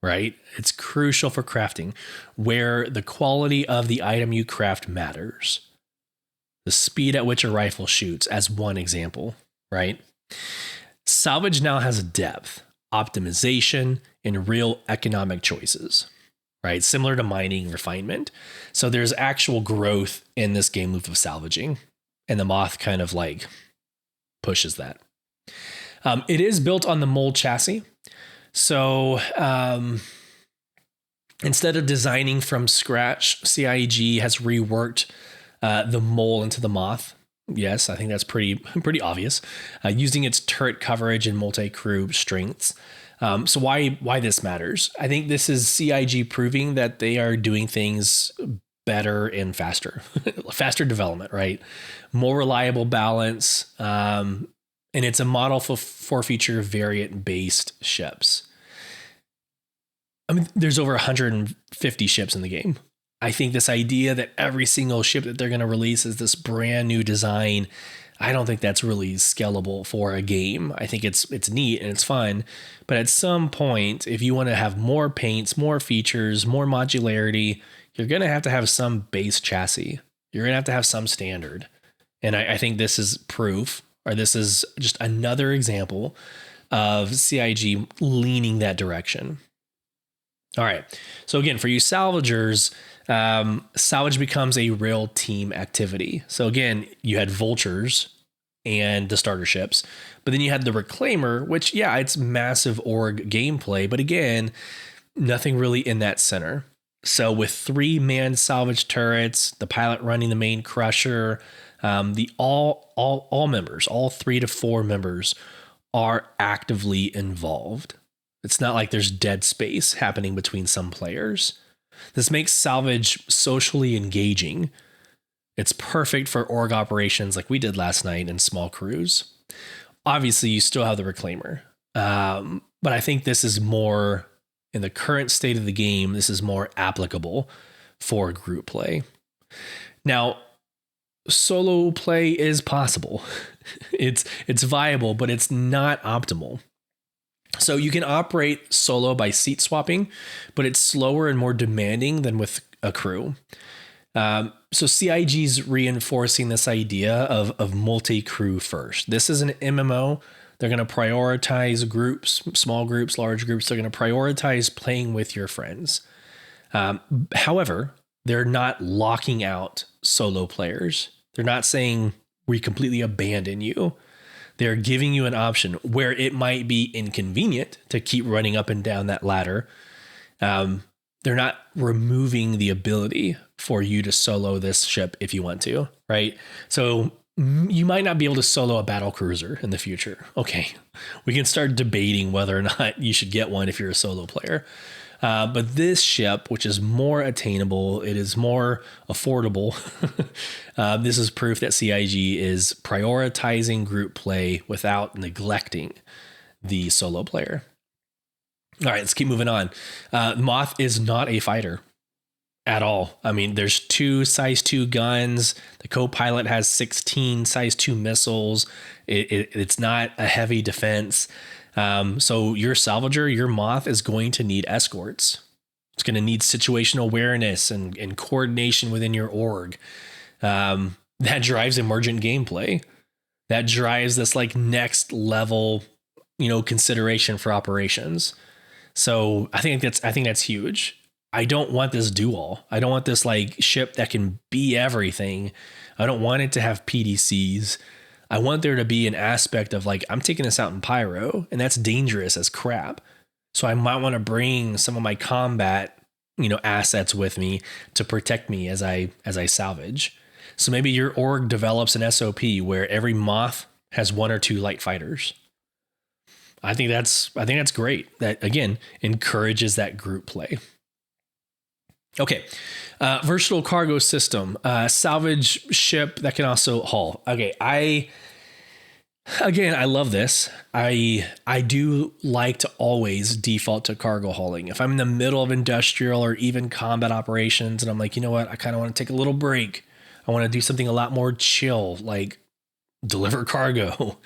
right? It's crucial for crafting where the quality of the item you craft matters. The speed at which a rifle shoots as one example, right? Salvage now has depth, optimization, and real economic choices, right? Similar to mining refinement. So there's actual growth in this game loop of salvaging, and the Moth kind of like pushes that. It is built on the mold chassis. So instead of designing from scratch, CIG has reworked the mole into the Moth. Yes, I think that's pretty obvious. Using its turret coverage and multi-crew strengths. So why this matters? I think this is CIG proving that they are doing things better and faster. Faster development, right? More reliable balance. And it's a model for feature variant-based ships. I mean, there's over 150 ships in the game. I think this idea that every single ship that they're going to release is this brand new design I don't think that's really scalable for a game. I think it's neat and it's fun, but at some point, if you want to have more paints, more features, more modularity, you're going to have some base chassis. You're going to have some standard. And I think this is proof, or this is just another example of CIG leaning that direction. All right. So again, for you salvagers, salvage becomes a real team activity. So again, you had vultures and the starter ships, but then you had the reclaimer, which it's massive org gameplay, but again, nothing really in that center. So with 3-man salvage turrets, the pilot running the main crusher, the all members, all 3 to 4 members are actively involved. It's not like there's dead space happening between some players. This makes salvage socially engaging. It's perfect for org operations like we did last night in small crews. Obviously, you still have the reclaimer. But I think this is more, in the current state of the game, this is more applicable for group play. Now, solo play is possible. It's viable, but it's not optimal. So you can operate solo by seat swapping, but it's slower and more demanding than with a crew. So CIG's reinforcing this idea of multi-crew first. This is an MMO. They're going to prioritize groups, small groups, large groups. They're going to prioritize playing with your friends. However, they're not locking out solo players. They're not saying we completely abandon you. They're giving you an option where it might be inconvenient to keep running up and down that ladder. They're not removing the ability for you to solo this ship if you want to, right? So you might not be able to solo a battle cruiser in the future. Okay, we can start debating whether or not you should get one if you're a solo player. But this ship, which is more attainable, it is more affordable. This is proof that CIG is prioritizing group play without neglecting the solo player. All right, let's keep moving on. Moth is not a fighter at all. I mean, there's 2 size 2 guns. The co-pilot has 16 size 2 missiles. It's not a heavy defense. So your salvager, your Moth is going to need escorts. It's going to need situational awareness and coordination within your org. That drives emergent gameplay. That drives this like next level, consideration for operations. So I think that's huge. I don't want this do-all. I don't want this like ship that can be everything. I don't want it to have PDCs. I want there to be an aspect of like, I'm taking this out in pyro, and that's dangerous as crap. So I might want to bring some of my combat, assets with me to protect me as I salvage. So maybe your org develops an SOP where every Moth has 1 or 2 light fighters. I think that's great. That again encourages that group play. Okay. Versatile cargo system, salvage ship that can also haul. Okay. I love this. I do like to always default to cargo hauling. If I'm in the middle of industrial or even combat operations and I'm like, you know what, I kind of want to take a little break. I want to do something a lot more chill, like deliver cargo.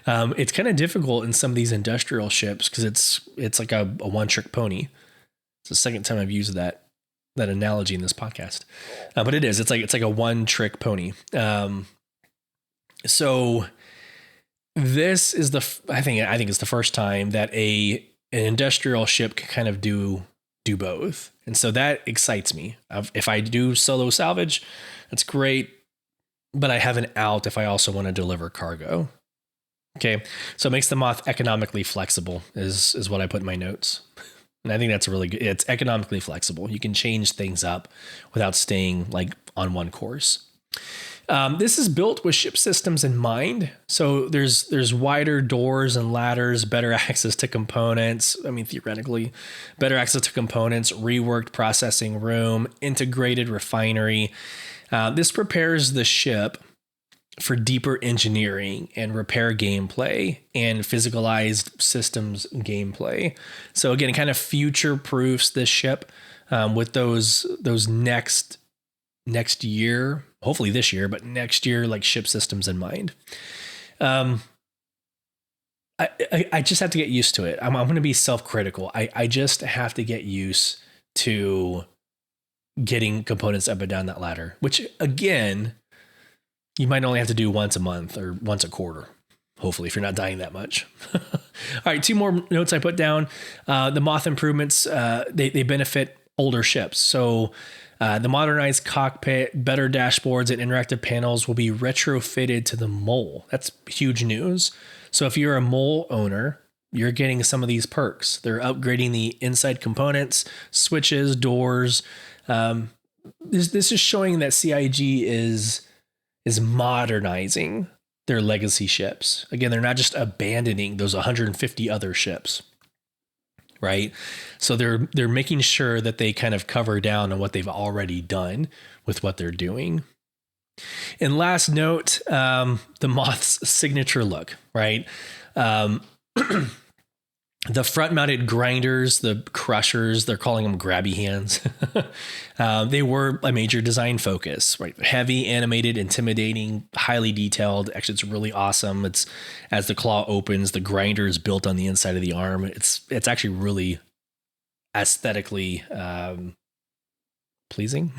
It's kind of difficult in some of these industrial ships because it's like a one-trick pony. It's the second time I've used that analogy in this podcast, but it is. It's like a one-trick pony. So this is I think it's the first time that an industrial ship can kind of do both, and so that excites me. If I do solo salvage, that's great. But I have an out if I also want to deliver cargo. Okay. So it makes the Moth economically flexible is what I put in my notes. And I think that's really good. It's economically flexible. You can change things up without staying like on one course. This is built with ship systems in mind. So there's wider doors and ladders, better access to components. I mean, theoretically, better access to components, reworked processing room, integrated refinery. This prepares the ship for deeper engineering and repair gameplay and physicalized systems gameplay. So again, it kind of future proofs this ship with those next next year, hopefully this year, but next year, like ship systems in mind. I just have to get used to it. I'm going to be self-critical. I just have to get used to getting components up and down that ladder, which again, you might only have to do once a month or once a quarter. Hopefully, if you're not dying that much. All right, 2 more notes I put down. The Moth improvements, they benefit older ships. So the modernized cockpit, better dashboards, and interactive panels will be retrofitted to the Mole. That's huge news. So if you're a Mole owner, you're getting some of these perks. They're upgrading the inside components, switches, doors. This is showing that CIG is modernizing their legacy ships. Again, they're not just abandoning those 150 other ships, right? So they're making sure that they kind of cover down on what they've already done with what they're doing. And last note, the Moth's signature look, right? The front-mounted grinders, the crushers, they're calling them grabby hands. They were a major design focus, right? Heavy, animated, intimidating, highly detailed. Actually, it's really awesome. It's as the claw opens, the grinder is built on the inside of the arm. It's actually really aesthetically pleasing.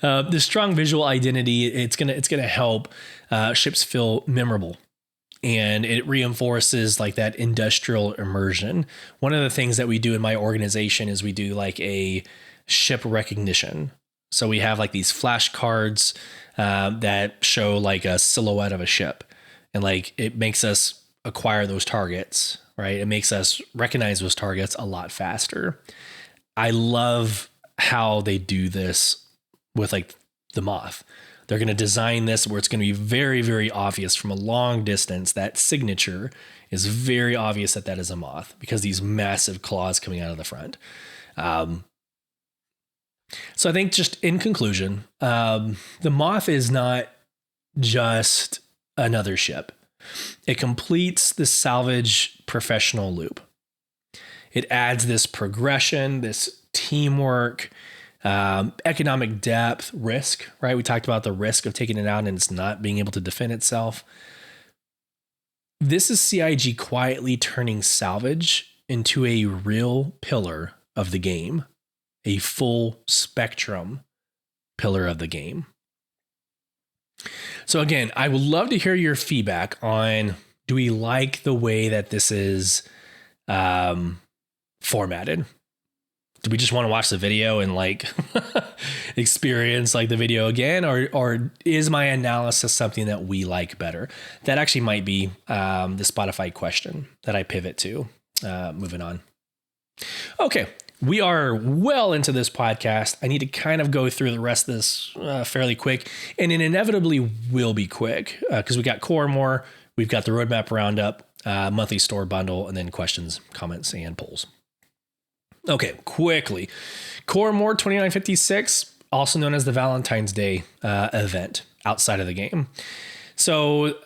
The strong visual identity, it's gonna help ships feel memorable. And it reinforces like that industrial immersion. One of the things that we do in my organization is we do like a ship recognition. So we have like these flashcards that show like a silhouette of a ship, and like it makes us acquire those targets, right? It makes us recognize those targets a lot faster. I love how they do this with like the Moth. They're going to design this where it's going to be very, very obvious from a long distance. That signature is very obvious that is a Moth because these massive claws coming out of the front. So I think just in conclusion, the Moth is not just another ship. It completes the salvage professional loop. It adds this progression, this teamwork, economic depth, risk, right? We talked about the risk of taking it out and it's not being able to defend itself. This is CIG quietly turning salvage into a real pillar of the game, a full spectrum pillar of the game. So again, I would love to hear your feedback on, do we like the way that this is formatted? Do we just want to watch the video and like experience like the video again? Or is my analysis something that we like better? That actually might be the Spotify question that I pivot to moving on. Okay. We are well into this podcast. I need to kind of go through the rest of this fairly quick, and it inevitably will be quick because we got Coramor, we've got the Roadmap Roundup, monthly store bundle, and then questions, comments, and polls. Okay, quickly. Coramor 2956, also known as the Valentine's Day event outside of the game. So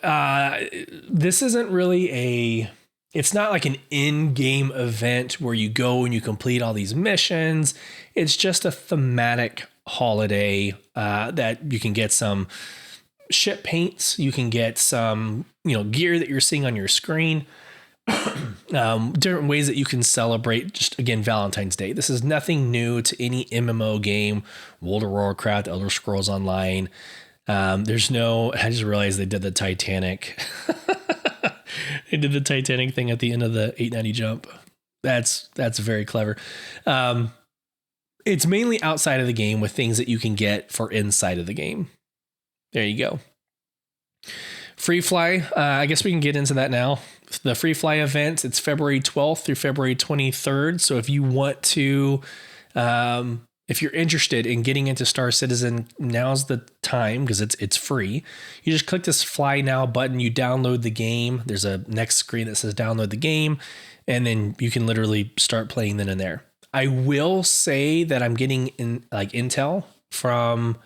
this isn't really it's not like an in-game event where you go and you complete all these missions. It's just a thematic holiday that you can get some ship paints. You can get some, gear that you're seeing on your screen. Different ways that you can celebrate just, again, Valentine's Day. This is nothing new to any MMO game, World of Warcraft, Elder Scrolls Online. I just realized they did the Titanic. They did the Titanic thing at the end of the 890 jump. That's very clever. It's mainly outside of the game with things that you can get for inside of the game. There you go. Free Fly. I guess we can get into that now. The Free Fly event, it's February 12th through February 23rd. So if you want to, if you're interested in getting into Star Citizen, now's the time because it's free. You just click this Fly Now button, you download the game. There's a next screen that says download the game, and then you can literally start playing then and there. I will say that I'm getting intel from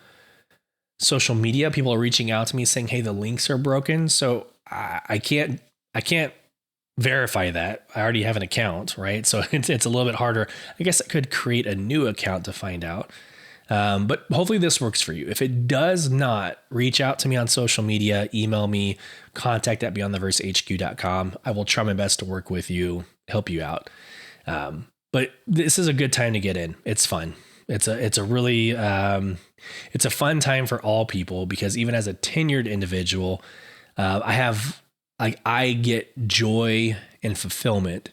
social media. People are reaching out to me saying, hey, the links are broken. So I can't verify that. I already have an account, right? So it's a little bit harder. I guess I could create a new account to find out. But hopefully this works for you. If it does not, reach out to me on social media, email me, contact@beyondtheversehq.com. I will try my best to work with you, help you out. But this is a good time to get in. It's fun. It's a really, it's a fun time for all people, because even as a tenured individual, I get joy and fulfillment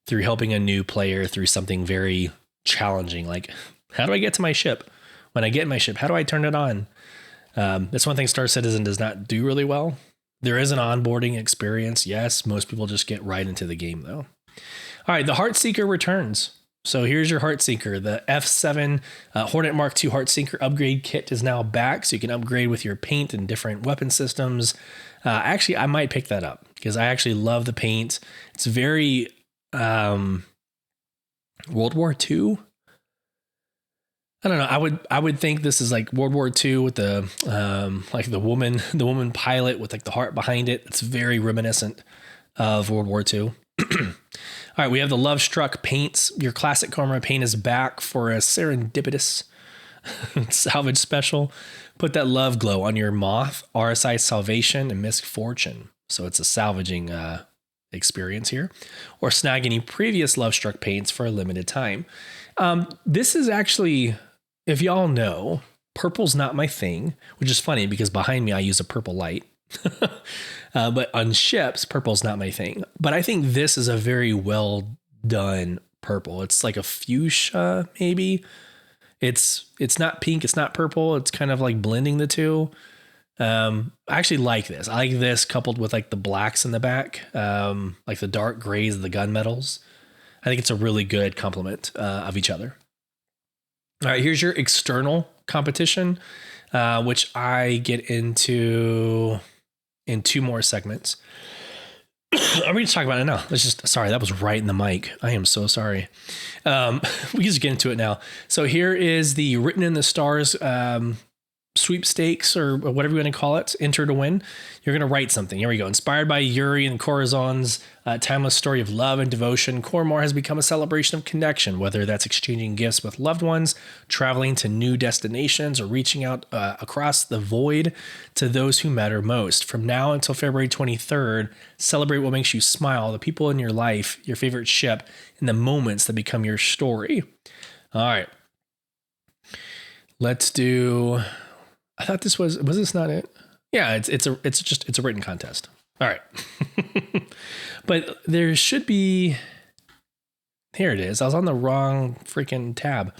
through helping a new player through something very challenging. Like, how do I get to my ship? When I get in my ship, how do I turn it on? That's one thing Star Citizen does not do really well. There is an onboarding experience. Yes, most people just get right into the game though. All right, the Heartseeker returns. So here's your Heartseeker. The F7 Hornet Mark II Heartseeker upgrade kit is now back, so you can upgrade with your paint and different weapon systems. Actually, I might pick that up because I actually love the paint. It's very World War II. I don't know. I would think this is like World War II with the like the woman pilot with like the heart behind it. It's very reminiscent of World War II. All right, we have the Love Struck paints. Your classic Coramor paint is back for a serendipitous salvage special. Put that love glow on your Moth, RSI Salvation, and Misfortune. So it's a salvaging experience here. Or snag any previous Love Struck paints for a limited time. This is actually, if y'all know, purple's not my thing, which is funny because behind me I use a purple light. But on ships, purple's not my thing. But I think this is a very well done purple. It's like a fuchsia, maybe. It's not pink, it's not purple. It's kind of like blending the two. I actually like this. I like this coupled with like the blacks in the back, like the dark grays of the gunmetals. I think it's a really good complement of each other. All right, here's your external competition, which I get into in two more segments. I'm going to talk about it now. Sorry, that was right in the mic. I am so sorry. We can just get into it now. So here is the Written in the Stars sweepstakes, or whatever you want to call it, enter to win. You're going to write something. Here we go. Inspired by Yuri and Corazon's timeless story of love and devotion, Coramor has become a celebration of connection, whether that's exchanging gifts with loved ones, traveling to new destinations, or reaching out across the void to those who matter most. From now until February 23rd, celebrate what makes you smile, the people in your life, your favorite ship, and the moments that become your story. All right. Let's do... I thought this was this not it? Yeah, it's a written contest. All right. But there should be, here it is. I was on the wrong freaking tab.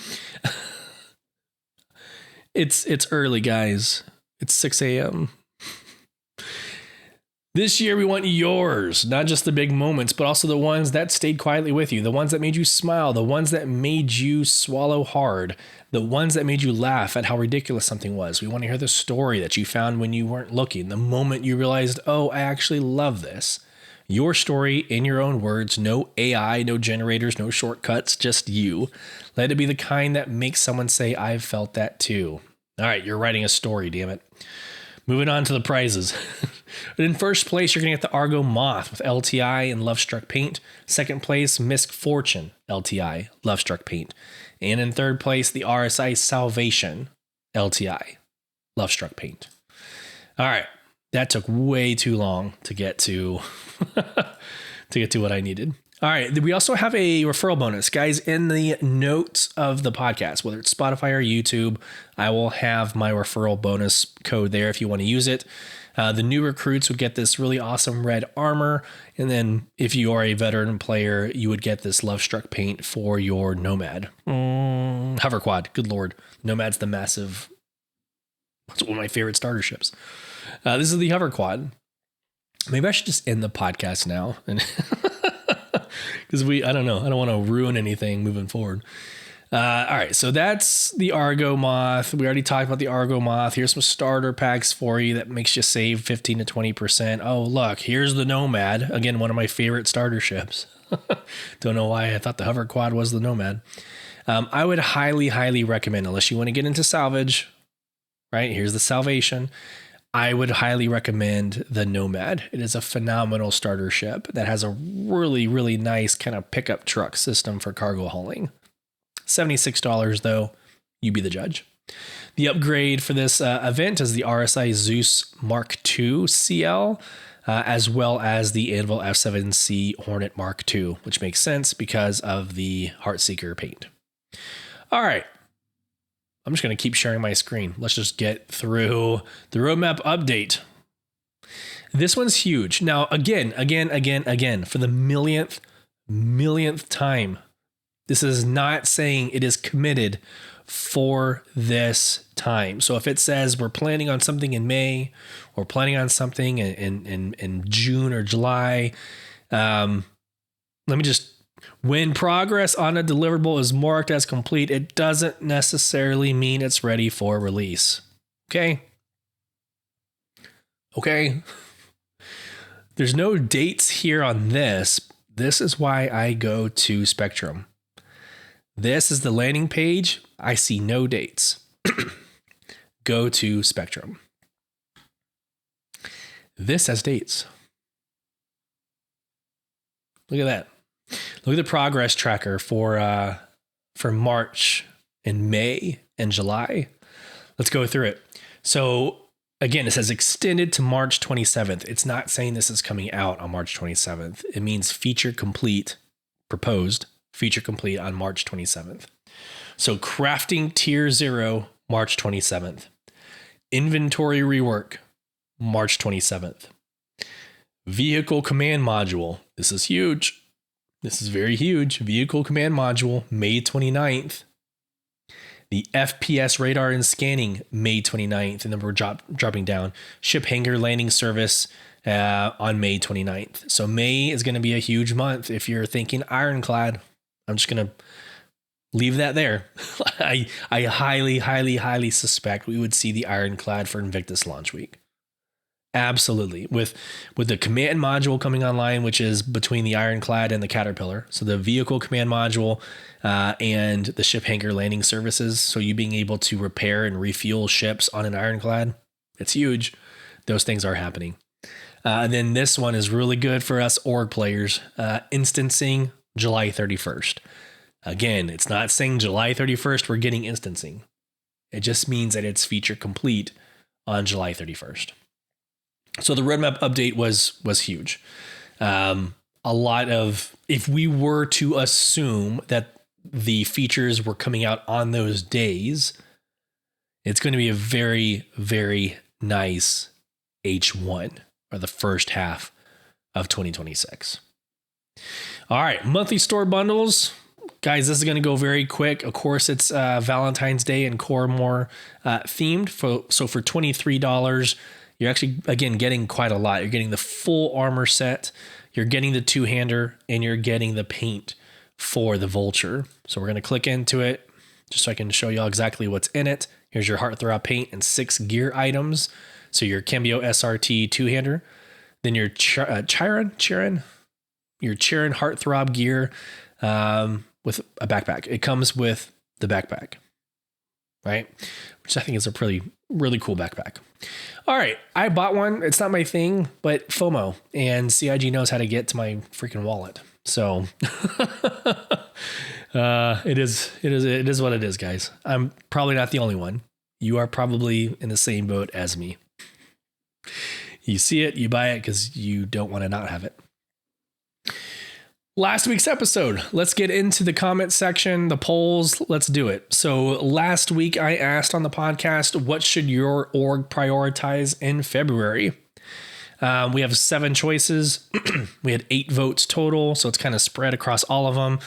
It's early, guys. It's 6 a.m. This year, we want yours, not just the big moments, but also the ones that stayed quietly with you, the ones that made you smile, the ones that made you swallow hard, the ones that made you laugh at how ridiculous something was. We want to hear the story that you found when you weren't looking, the moment you realized, oh, I actually love this. Your story in your own words, no AI, no generators, no shortcuts, just you. Let it be the kind that makes someone say, I've felt that too. All right, you're writing a story, damn it. Moving on to the prizes. In first place, you're going to get the Argo Moth with LTI and Love Struck paint. Second place, Misfortune, LTI, Love Struck paint. And in third place, the RSI Salvation, LTI, Love Struck paint. All right. That took way too long to get to what I needed. All right. We also have a referral bonus, guys. In the notes of the podcast, whether it's Spotify or YouTube, I will have my referral bonus code there if you want to use it. The new recruits would get this really awesome red armor. And then if you are a veteran player, you would get this Love Struck paint for your Nomad. Hover quad. Good Lord. Nomad's the massive. It's one of my favorite starter ships. This is the hover quad. Maybe I should just end the podcast now. Because I don't know. I don't want to ruin anything moving forward. All right. So that's the Argo Moth. We already talked about the Argo Moth. Here's some starter packs for you that makes you save 15 to 20%. Oh, look, here's the Nomad. Again, one of my favorite starter ships. Don't know why I thought the hover quad was the Nomad. I would highly, highly recommend, unless you want to get into salvage, right? Here's the Salvation. I would highly recommend the Nomad. It is a phenomenal starter ship that has a really, really nice kind of pickup truck system for cargo hauling. $76 though. You be the judge. The upgrade for this event is the RSI Zeus Mark II CL, as well as the Anvil F7C Hornet Mark II, which makes sense because of the Heartseeker paint. All right. I'm just going to keep sharing my screen. Let's just get through the roadmap update. This one's huge. Now, again, for the millionth time, this is not saying it is committed for this time. So if it says we're planning on something in May or planning on something in June or July, let me just, when progress on a deliverable is marked as complete, it doesn't necessarily mean it's ready for release. Okay. There's no dates here on this. This is why I go to Spectrum. This is the landing page. I see no dates. Go to Spectrum. This has dates. Look at that. Look at the progress tracker for March and May and July. Let's go through it. So again, it says extended to March 27th. It's not saying this is coming out on March 27th. It means feature complete, proposed feature complete on March 27th. So crafting tier 0, March 27th. Inventory rework, March 27th. Vehicle command module. This is huge. This is very huge. Vehicle command module, May 29th. The FPS radar and scanning, May 29th. And then we're dropping down. Ship hangar landing service on May 29th. So May is going to be a huge month if you're thinking ironclad. I'm just going to leave that there. I highly suspect we would see the ironclad for Invictus launch week. Absolutely. With the command module coming online, which is between the ironclad and the Caterpillar. So the vehicle command module and the ship hangar landing services. So you being able to repair and refuel ships on an ironclad. It's huge. Those things are happening. And then this one is really good for us org players. Instancing July 31st. Again, it's not saying July 31st we're getting instancing. It just means that it's feature complete on July 31st. So the roadmap update was huge. A lot of, if we were to assume that the features were coming out on those days, it's going to be a very, very nice H1 or the first half of 2026. All right, monthly store bundles. Guys, this is going to go very quick. Of course, it's Valentine's Day and Coramor themed. So for $23, you're actually, again, getting quite a lot. You're getting the full armor set, you're getting the two-hander, and you're getting the paint for the Vulture. So we're going to click into it just so I can show y'all exactly what's in it. Here's your Heartthrob paint and 6 gear items. So your Cambio SRT two-hander. Then your Chiron Heartthrob gear with a backpack. It comes with the backpack, right? Which I think is a really cool backpack. All right, I bought one. It's not my thing, but FOMO, and CIG knows how to get to my freaking wallet. So it is what it is, guys. I'm probably not the only one. You are probably in the same boat as me. You see it, you buy it because you don't want to not have it. Last week's episode, let's get into the comment section, the polls. Let's do it. So last week I asked on the podcast, what should your org prioritize in February? We have 7 choices. We had 8 votes total, so it's kind of spread across all of them.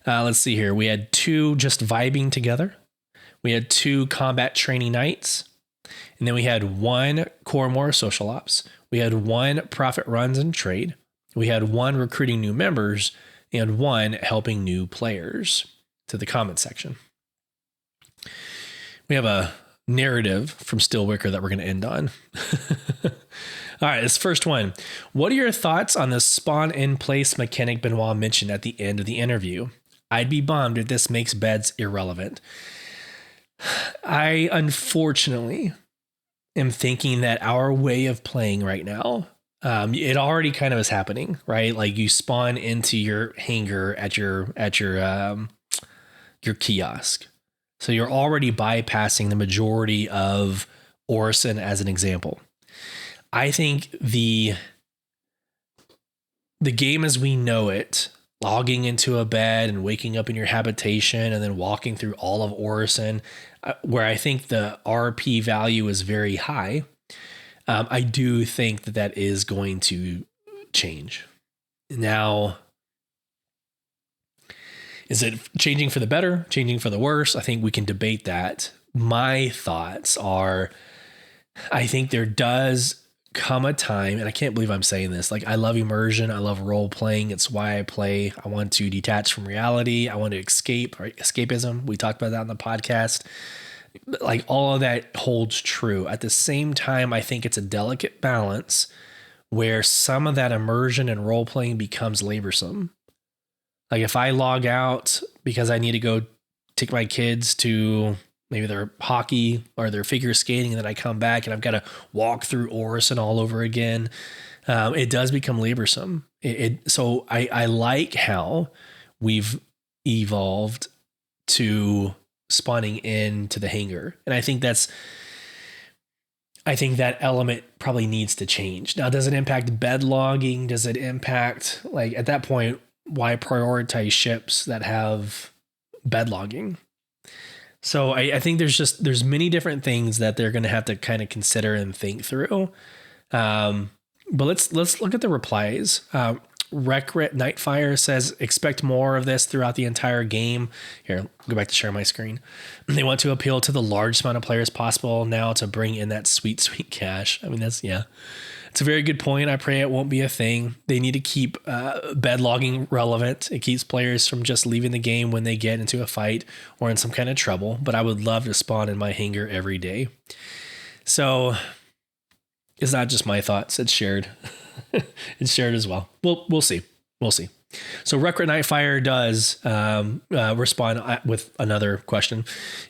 Let's see here. We had 2 just vibing together. We had 2 combat training nights. And then we had 1 Coramor social ops. We had 1 profit runs and trade. We had 1 recruiting new members and 1 helping new players to the comment section. We have a narrative from Stillwicker that we're going to end on. All right, this first one. What are your thoughts on the spawn in place mechanic Benoit mentioned at the end of the interview? I'd be bummed if this makes beds irrelevant. I unfortunately am thinking that our way of playing right now, it already kind of is happening, right? Like you spawn into your hangar at your kiosk. So you're already bypassing the majority of Orison as an example. I think the game as we know it, logging into a bed and waking up in your habitation and then walking through all of Orison, where I think the RP value is very high, I do think that is going to change. Now, is it changing for the better, changing for the worse? I think we can debate that. My thoughts are, I think there does come a time, and I can't believe I'm saying this, like I love immersion, I love role playing, it's why I play. I want to detach from reality, I want to escape, right? Escapism, we talked about that on the podcast. Like all of that holds true. At the same time, I think it's a delicate balance where some of that immersion and role playing becomes laborsome. Like if I log out because I need to go take my kids to maybe their hockey or their figure skating, and then I come back and I've got to walk through Orison all over again, it does become laborsome. So I like how we've evolved to spawning into the hangar. And I think that element probably needs to change. Now, does it impact bed logging? Does it impact, like at that point, why prioritize ships that have bed logging? So I think there's many different things that they're going to have to kind of consider and think through. But let's look at the replies. Recrit Nightfire says, expect more of this throughout the entire game. Here, I'll go back to share my screen. They want to appeal to the largest amount of players possible now to bring in that sweet cash. I mean, it's a very good point. I pray it won't be a thing. They need to keep bed logging relevant. It keeps players from just leaving the game when they get into a fight or in some kind of trouble. But I would love to spawn in my hangar every day. So it's not just my thoughts. It's shared. It's shared as well. We'll see. So Recrit Nightfire does respond with another question.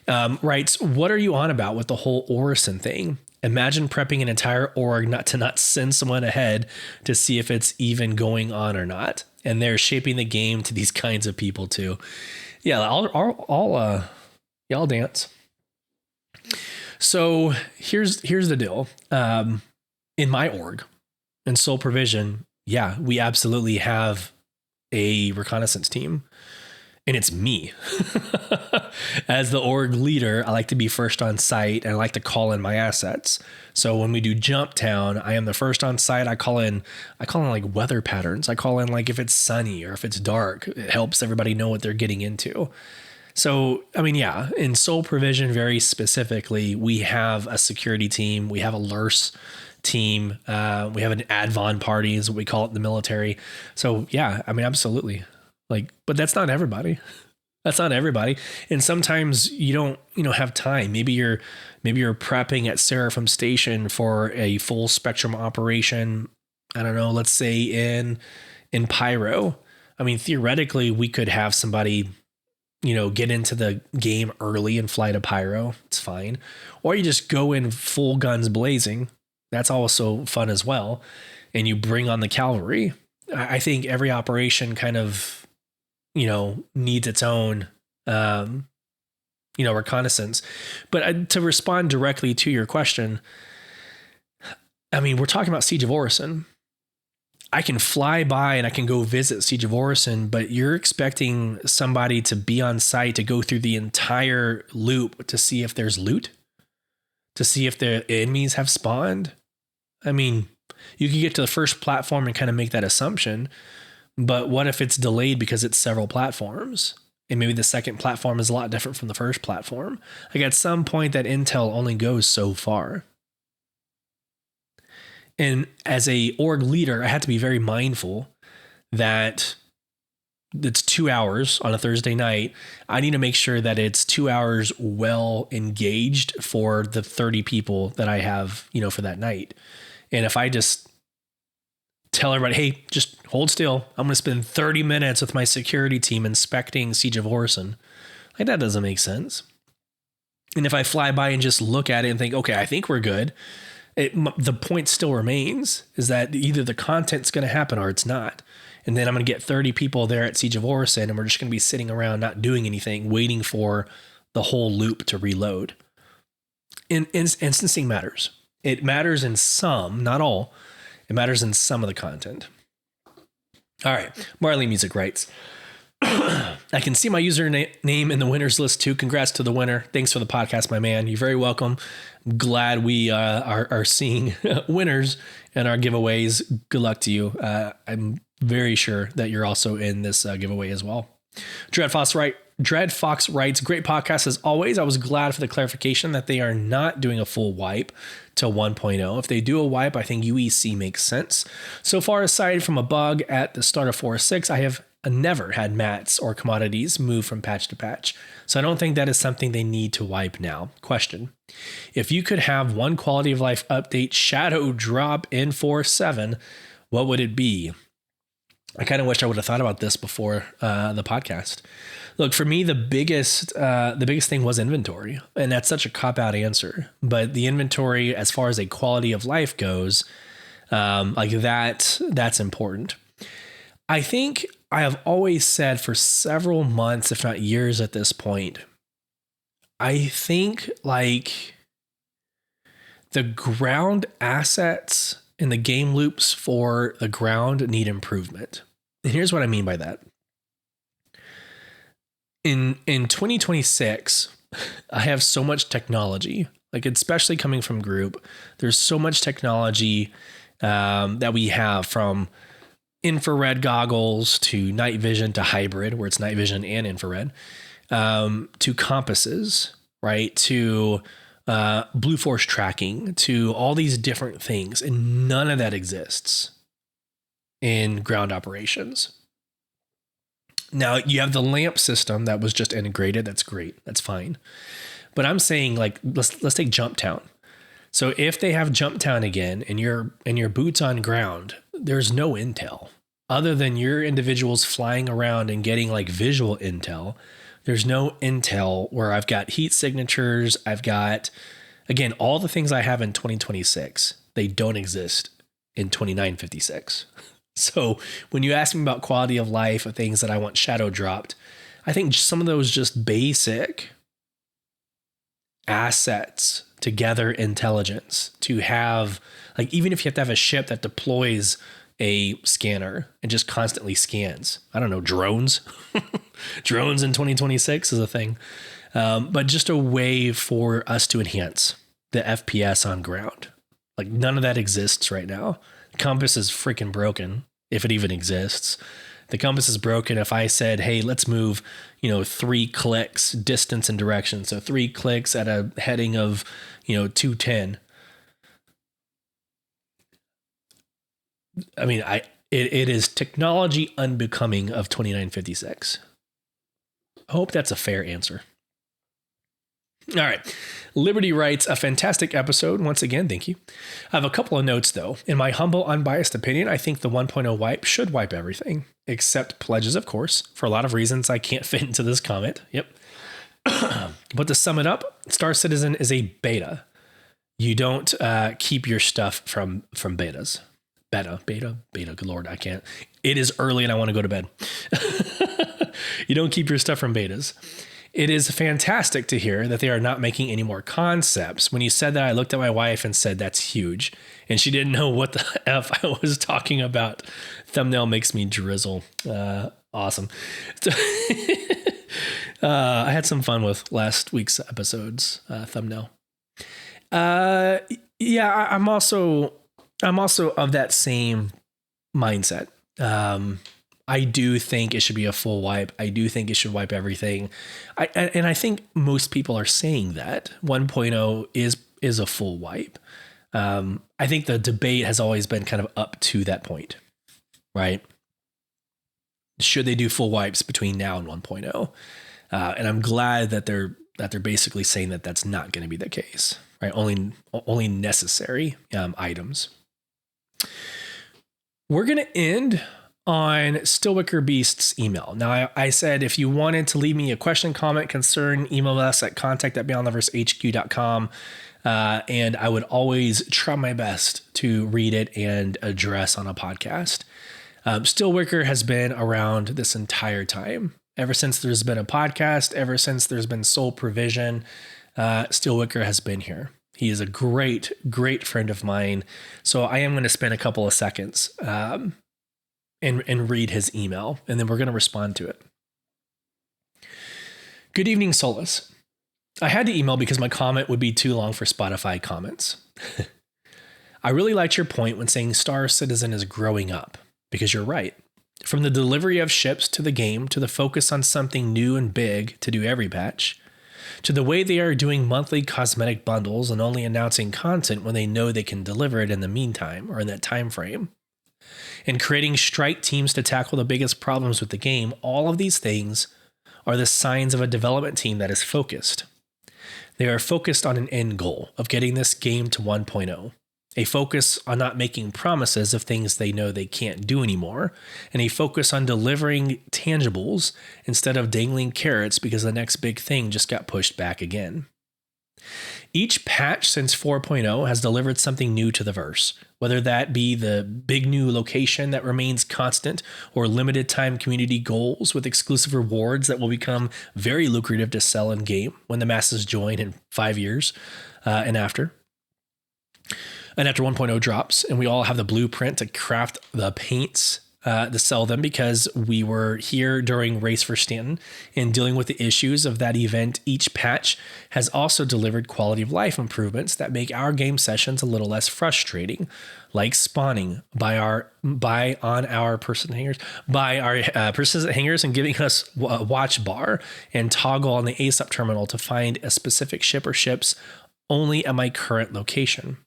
Writes, what are you on about with the whole Orison thing? Imagine prepping an entire org not send someone ahead to see if it's even going on or not. And they're shaping the game to these kinds of people too. Yeah, I'll dance. So here's the deal. In my org, in Sole Provision, yeah, we absolutely have a reconnaissance team. And it's me. As the org leader, I like to be first on site and I like to call in my assets. So when we do Jump Town, I am the first on site. I call in like weather patterns. I call in like if it's sunny or if it's dark. It helps everybody know what they're getting into. So, I mean, yeah, in Sole Provision, very specifically, we have a security team. We have a LURS team. We have an advon party is what we call it in the military. So yeah, I mean, absolutely. But that's not everybody. And sometimes you don't, have time. Maybe you're prepping at Seraphim Station for a full spectrum operation. I don't know, let's say in Pyro. I mean, theoretically, we could have somebody, get into the game early and fly to Pyro. It's fine. Or you just go in full guns blazing. That's also fun as well. And you bring on the cavalry. I think every operation kind of, needs its own, reconnaissance. But to respond directly to your question, I mean, we're talking about Siege of Orison. I can fly by and I can go visit Siege of Orison, but you're expecting somebody to be on site to go through the entire loop to see if there's loot, to see if the enemies have spawned. I mean, you can get to the first platform and kind of make that assumption. But what if it's delayed because it's several platforms? And maybe the second platform is a lot different from the first platform. Like at some point that intel only goes so far. And as a org leader, I have to be very mindful that it's 2 hours on a Thursday night. I need to make sure that it's 2 hours well engaged for the 30 people that I have, for that night. And if I just tell everybody, hey, just hold still, I'm going to spend 30 minutes with my security team inspecting Siege of Orison. Like that doesn't make sense. And if I fly by and just look at it and think, okay, I think we're good. The point still remains is that either the content's going to happen or it's not. And then I'm going to get 30 people there at Siege of Orison and we're just going to be sitting around not doing anything, waiting for the whole loop to reload. Instancing matters. It matters in some, not all. It matters in some of the content. All right. Marley Music writes, I can see my username in the winners list too. Congrats to the winner. Thanks for the podcast, my man. You're very welcome. I'm glad we are seeing winners in our giveaways. Good luck to you. I'm very sure that you're also in this giveaway as well. Dread Fox writes, great podcast as always. I was glad for the clarification that they are not doing a full wipe to 1.0. If they do a wipe, I think UEC makes sense. So far, aside from a bug at the start of 4.6, I have never had mats or commodities move from patch to patch. So I don't think that is something they need to wipe now. Question: if you could have one quality of life update shadow drop in 4.7, what would it be? I kind of wish I would have thought about this before the podcast. Look, for me, the biggest thing was inventory, and that's such a cop-out answer. But the inventory, as far as a quality of life goes, that's important. I think I have always said for several months, if not years at this point, I think like the ground assets and the game loops for the ground need improvement. And here's what I mean by that. In 2026, I have so much technology, like especially coming from group, there's so much technology that we have, from infrared goggles to night vision to hybrid, where it's night vision and infrared, to compasses, right? To blue force tracking, to all these different things. And none of that exists in ground operations. Now you have the lamp system that was just integrated. That's great. That's fine. But I'm saying, like, let's take Jump Town. So if they have Jump Town again and your boots on ground, there's no intel other than your individuals flying around and getting like visual intel. There's no intel where I've got heat signatures. I've got, again, all the things I have in 2026. They don't exist in 2956. So when you ask me about quality of life or things that I want shadow dropped, I think some of those just basic assets to gather intelligence, to have, like, even if you have to have a ship that deploys a scanner and just constantly scans, I don't know, drones, drones in 2026 is a thing. But just a way for us to enhance the FPS on ground. Like, none of that exists right now. Compass is freaking broken, if it even exists. The compass is broken if I said, hey, let's move, 3 clicks distance and direction. So 3 clicks at a heading of, 210. I mean, it is technology unbecoming of 2956. I hope that's a fair answer. All right. Liberty writes, a fantastic episode. Once again, thank you. I have a couple of notes, though. In my humble, unbiased opinion, I think the 1.0 wipe should wipe everything, except pledges, of course, for a lot of reasons I can't fit into this comment. Yep. But to sum it up, Star Citizen is a beta. You don't keep your stuff from betas. Beta, good Lord, I can't. It is early and I want to go to bed. You don't keep your stuff from betas. It is fantastic to hear that they are not making any more concepts. When you said that, I looked at my wife and said, that's huge. And she didn't know what the F I was talking about. Thumbnail makes me drizzle. Awesome. I had some fun with last week's episode's thumbnail. Yeah, I'm also of that same mindset. I do think it should be a full wipe. I do think it should wipe everything. I think most people are saying that 1.0 is a full wipe. I think the debate has always been kind of up to that point, right? Should they do full wipes between now and 1.0? And I'm glad that they're basically saying that that's not going to be the case, right? Only necessary items. We're going to end on Stillwicker Beast's email. Now, I said if you wanted to leave me a question, comment, concern, email us at contact@beyondlovershq.com. And I would always try my best to read it and address on a podcast. Stillwicker has been around this entire time. Ever since there's been a podcast, ever since there's been Soul Provision, Steelwicker has been here. He is a great, great friend of mine. So I am going to spend a couple of seconds and read his email, and then we're going to respond to it. Good evening, Sulyce. I had to email because my comment would be too long for Spotify comments. I really liked your point when saying Star Citizen is growing up, because you're right. From the delivery of ships to the game, to the focus on something new and big to do every patch, to the way they are doing monthly cosmetic bundles and only announcing content when they know they can deliver it in the meantime or in that time frame, and creating strike teams to tackle the biggest problems with the game, all of these things are the signs of a development team that is focused. They are focused on an end goal of getting this game to 1.0, a focus on not making promises of things they know they can't do anymore, and a focus on delivering tangibles instead of dangling carrots because the next big thing just got pushed back again. Each patch since 4.0 has delivered something new to the verse, whether that be the big new location that remains constant or limited time community goals with exclusive rewards that will become very lucrative to sell in game when the masses join in 5 years and after. And after 1.0 drops, and we all have the blueprint to craft the paints to sell them because we were here during Race for Stanton and dealing with the issues of that event. Each patch has also delivered quality of life improvements that make our game sessions a little less frustrating, like spawning by our persistent hangers and giving us a watch bar and toggle on the ASAP terminal to find a specific ship or ships only at my current location.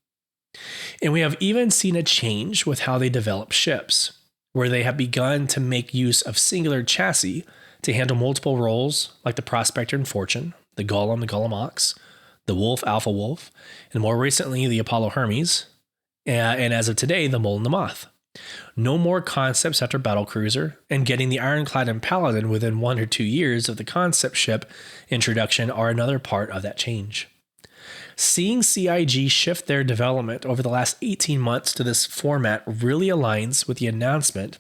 And we have even seen a change with how they develop ships, where they have begun to make use of singular chassis to handle multiple roles like the Prospector and Fortune, the Golem Ox, the Wolf, Alpha Wolf, and more recently the Apollo Hermes, and as of today, the Mole and the Moth. No more concepts after Battlecruiser, and getting the Ironclad and Paladin within 1 or 2 years of the concept ship introduction are another part of that change. Seeing CIG shift their development over the last 18 months to this format really aligns with the announcement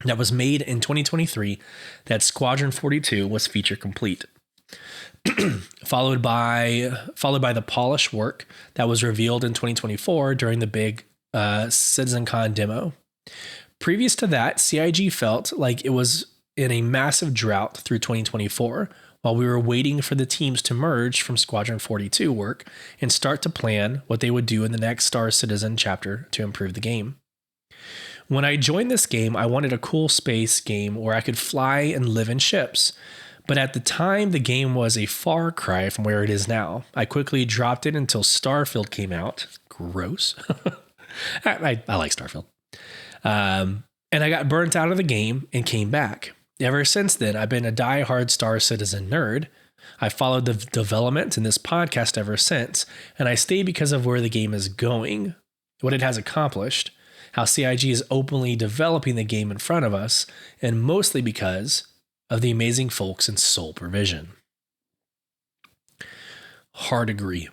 that was made in 2023 that Squadron 42 was feature complete, followed by the polished work that was revealed in 2024 during the big CitizenCon demo. Previous to that, CIG felt like it was in a massive drought through 2024, while we were waiting for the teams to merge from Squadron 42 work and start to plan what they would do in the next Star Citizen chapter to improve the game. When I joined this game, I wanted a cool space game where I could fly and live in ships. But at the time, the game was a far cry from where it is now. I quickly dropped it until Starfield came out. Gross. I like Starfield. And I got burnt out of the game and came back. Ever since then, I've been a die-hard Star Citizen nerd. I followed the development in this podcast ever since, and I stay because of where the game is going, what it has accomplished, how CIG is openly developing the game in front of us, and mostly because of the amazing folks in Soul Provision. Hard agree.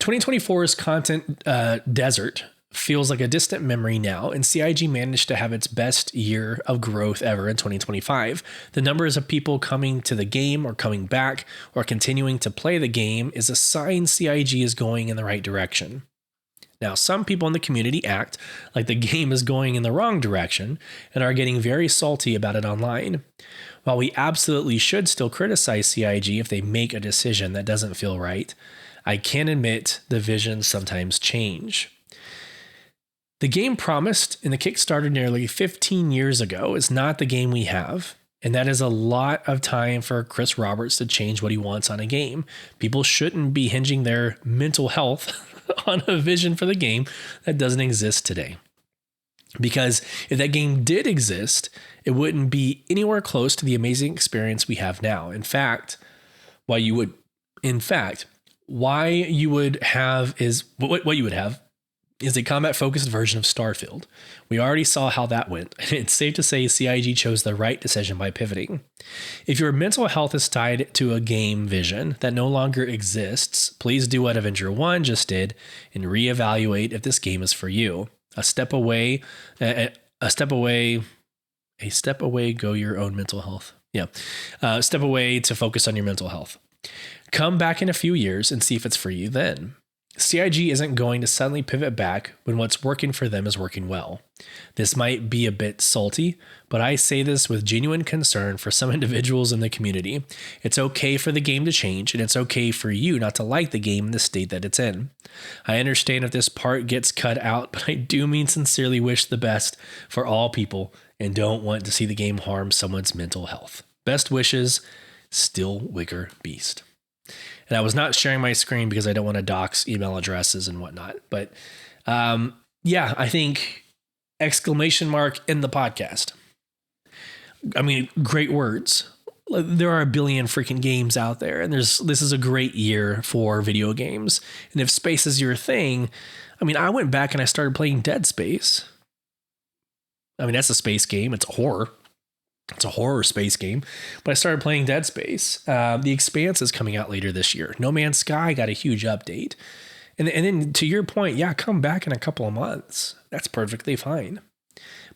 2024's content desert feels like a distant memory now, and CIG managed to have its best year of growth ever in 2025. The numbers of people coming to the game or coming back or continuing to play the game is a sign CIG is going in the right direction. Now, some people in the community act like the game is going in the wrong direction and are getting very salty about it online. While we absolutely should still criticize CIG if they make a decision that doesn't feel right, I can admit the visions sometimes change. The game promised in the Kickstarter nearly 15 years ago is not the game we have, and that is a lot of time for Chris Roberts to change what he wants on a game. People shouldn't be hinging their mental health on a vision for the game that doesn't exist today. Because if that game did exist, it wouldn't be anywhere close to the amazing experience we have now. In fact, what you would have is a combat-focused version of Starfield. We already saw how that went. It's safe to say CIG chose the right decision by pivoting. If your mental health is tied to a game vision that no longer exists, please do what Avenger 1 just did and reevaluate if this game is for you. A step away A step away, go your own mental health. Yeah. Step away to focus on your mental health. Come back in a few years and see if it's for you then. CIG isn't going to suddenly pivot back when what's working for them is working well. This might be a bit salty, but I say this with genuine concern for some individuals in the community. It's okay for the game to change, and it's okay for you not to like the game in the state that it's in. I understand if this part gets cut out, but I do mean sincerely wish the best for all people and don't want to see the game harm someone's mental health. Best wishes, Still Wicker Beast. And I was not sharing my screen because I don't want to dox email addresses and whatnot. But yeah, I think exclamation mark in the podcast. I mean, great words. There are a billion freaking games out there, and this is a great year for video games. And if space is your thing, I mean, I went back and I started playing Dead Space. I mean, that's a space game. It's a horror. It's a horror space game, but I started playing Dead Space. The Expanse is coming out later this year. No Man's Sky got a huge update. And then to your point, yeah, come back in a couple of months. That's perfectly fine.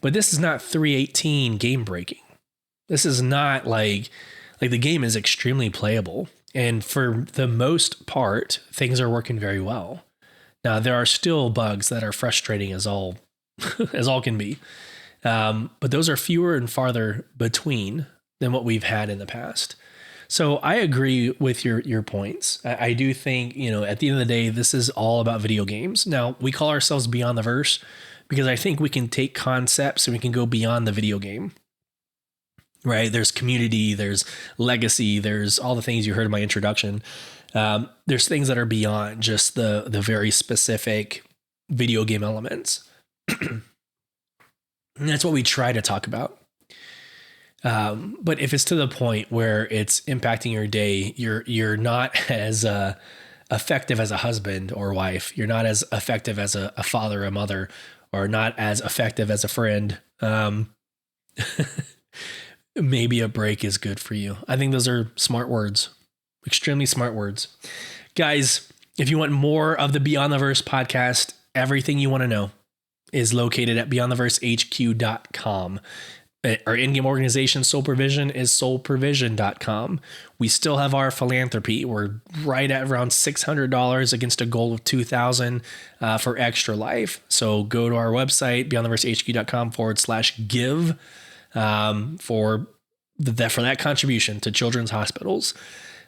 But this is not 318 game breaking. This is not like the game is extremely playable. And for the most part, things are working very well. Now, there are still bugs that are frustrating as all can be. But those are fewer and farther between than what we've had in the past. So I agree with your points. I do think, at the end of the day, this is all about video games. Now, we call ourselves Beyond the Verse because I think we can take concepts and we can go beyond the video game, right? There's community, there's legacy, there's all the things you heard in my introduction. There's things that are beyond just the very specific video game elements. And that's what we try to talk about. But if it's to the point where it's impacting your day, you're not as effective as a husband or wife. You're not as effective as a father, a mother, or not as effective as a friend. Maybe a break is good for you. I think those are smart words, extremely smart words. Guys, if you want more of the Beyond the Verse podcast, everything you want to know is located at beyondtheversehq.com. Our in-game organization, Soul Provision, is soulprovision.com. We still have our philanthropy. We're right at around $600 against a goal of $2,000 for Extra Life. So go to our website, beyondtheversehq.com/give for that contribution to children's hospitals.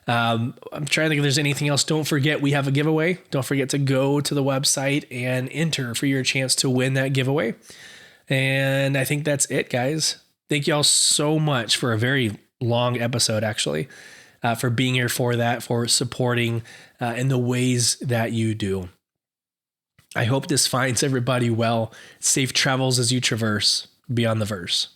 I'm trying to think if there's anything else. Don't forget, we have a giveaway. Don't forget to go to the website and enter for your chance to win that giveaway. And I think that's it, guys. Thank you all so much for a very long episode, actually, for being here for that, for supporting in the ways that you do. I hope this finds everybody well. Safe travels as you traverse Beyond the Verse.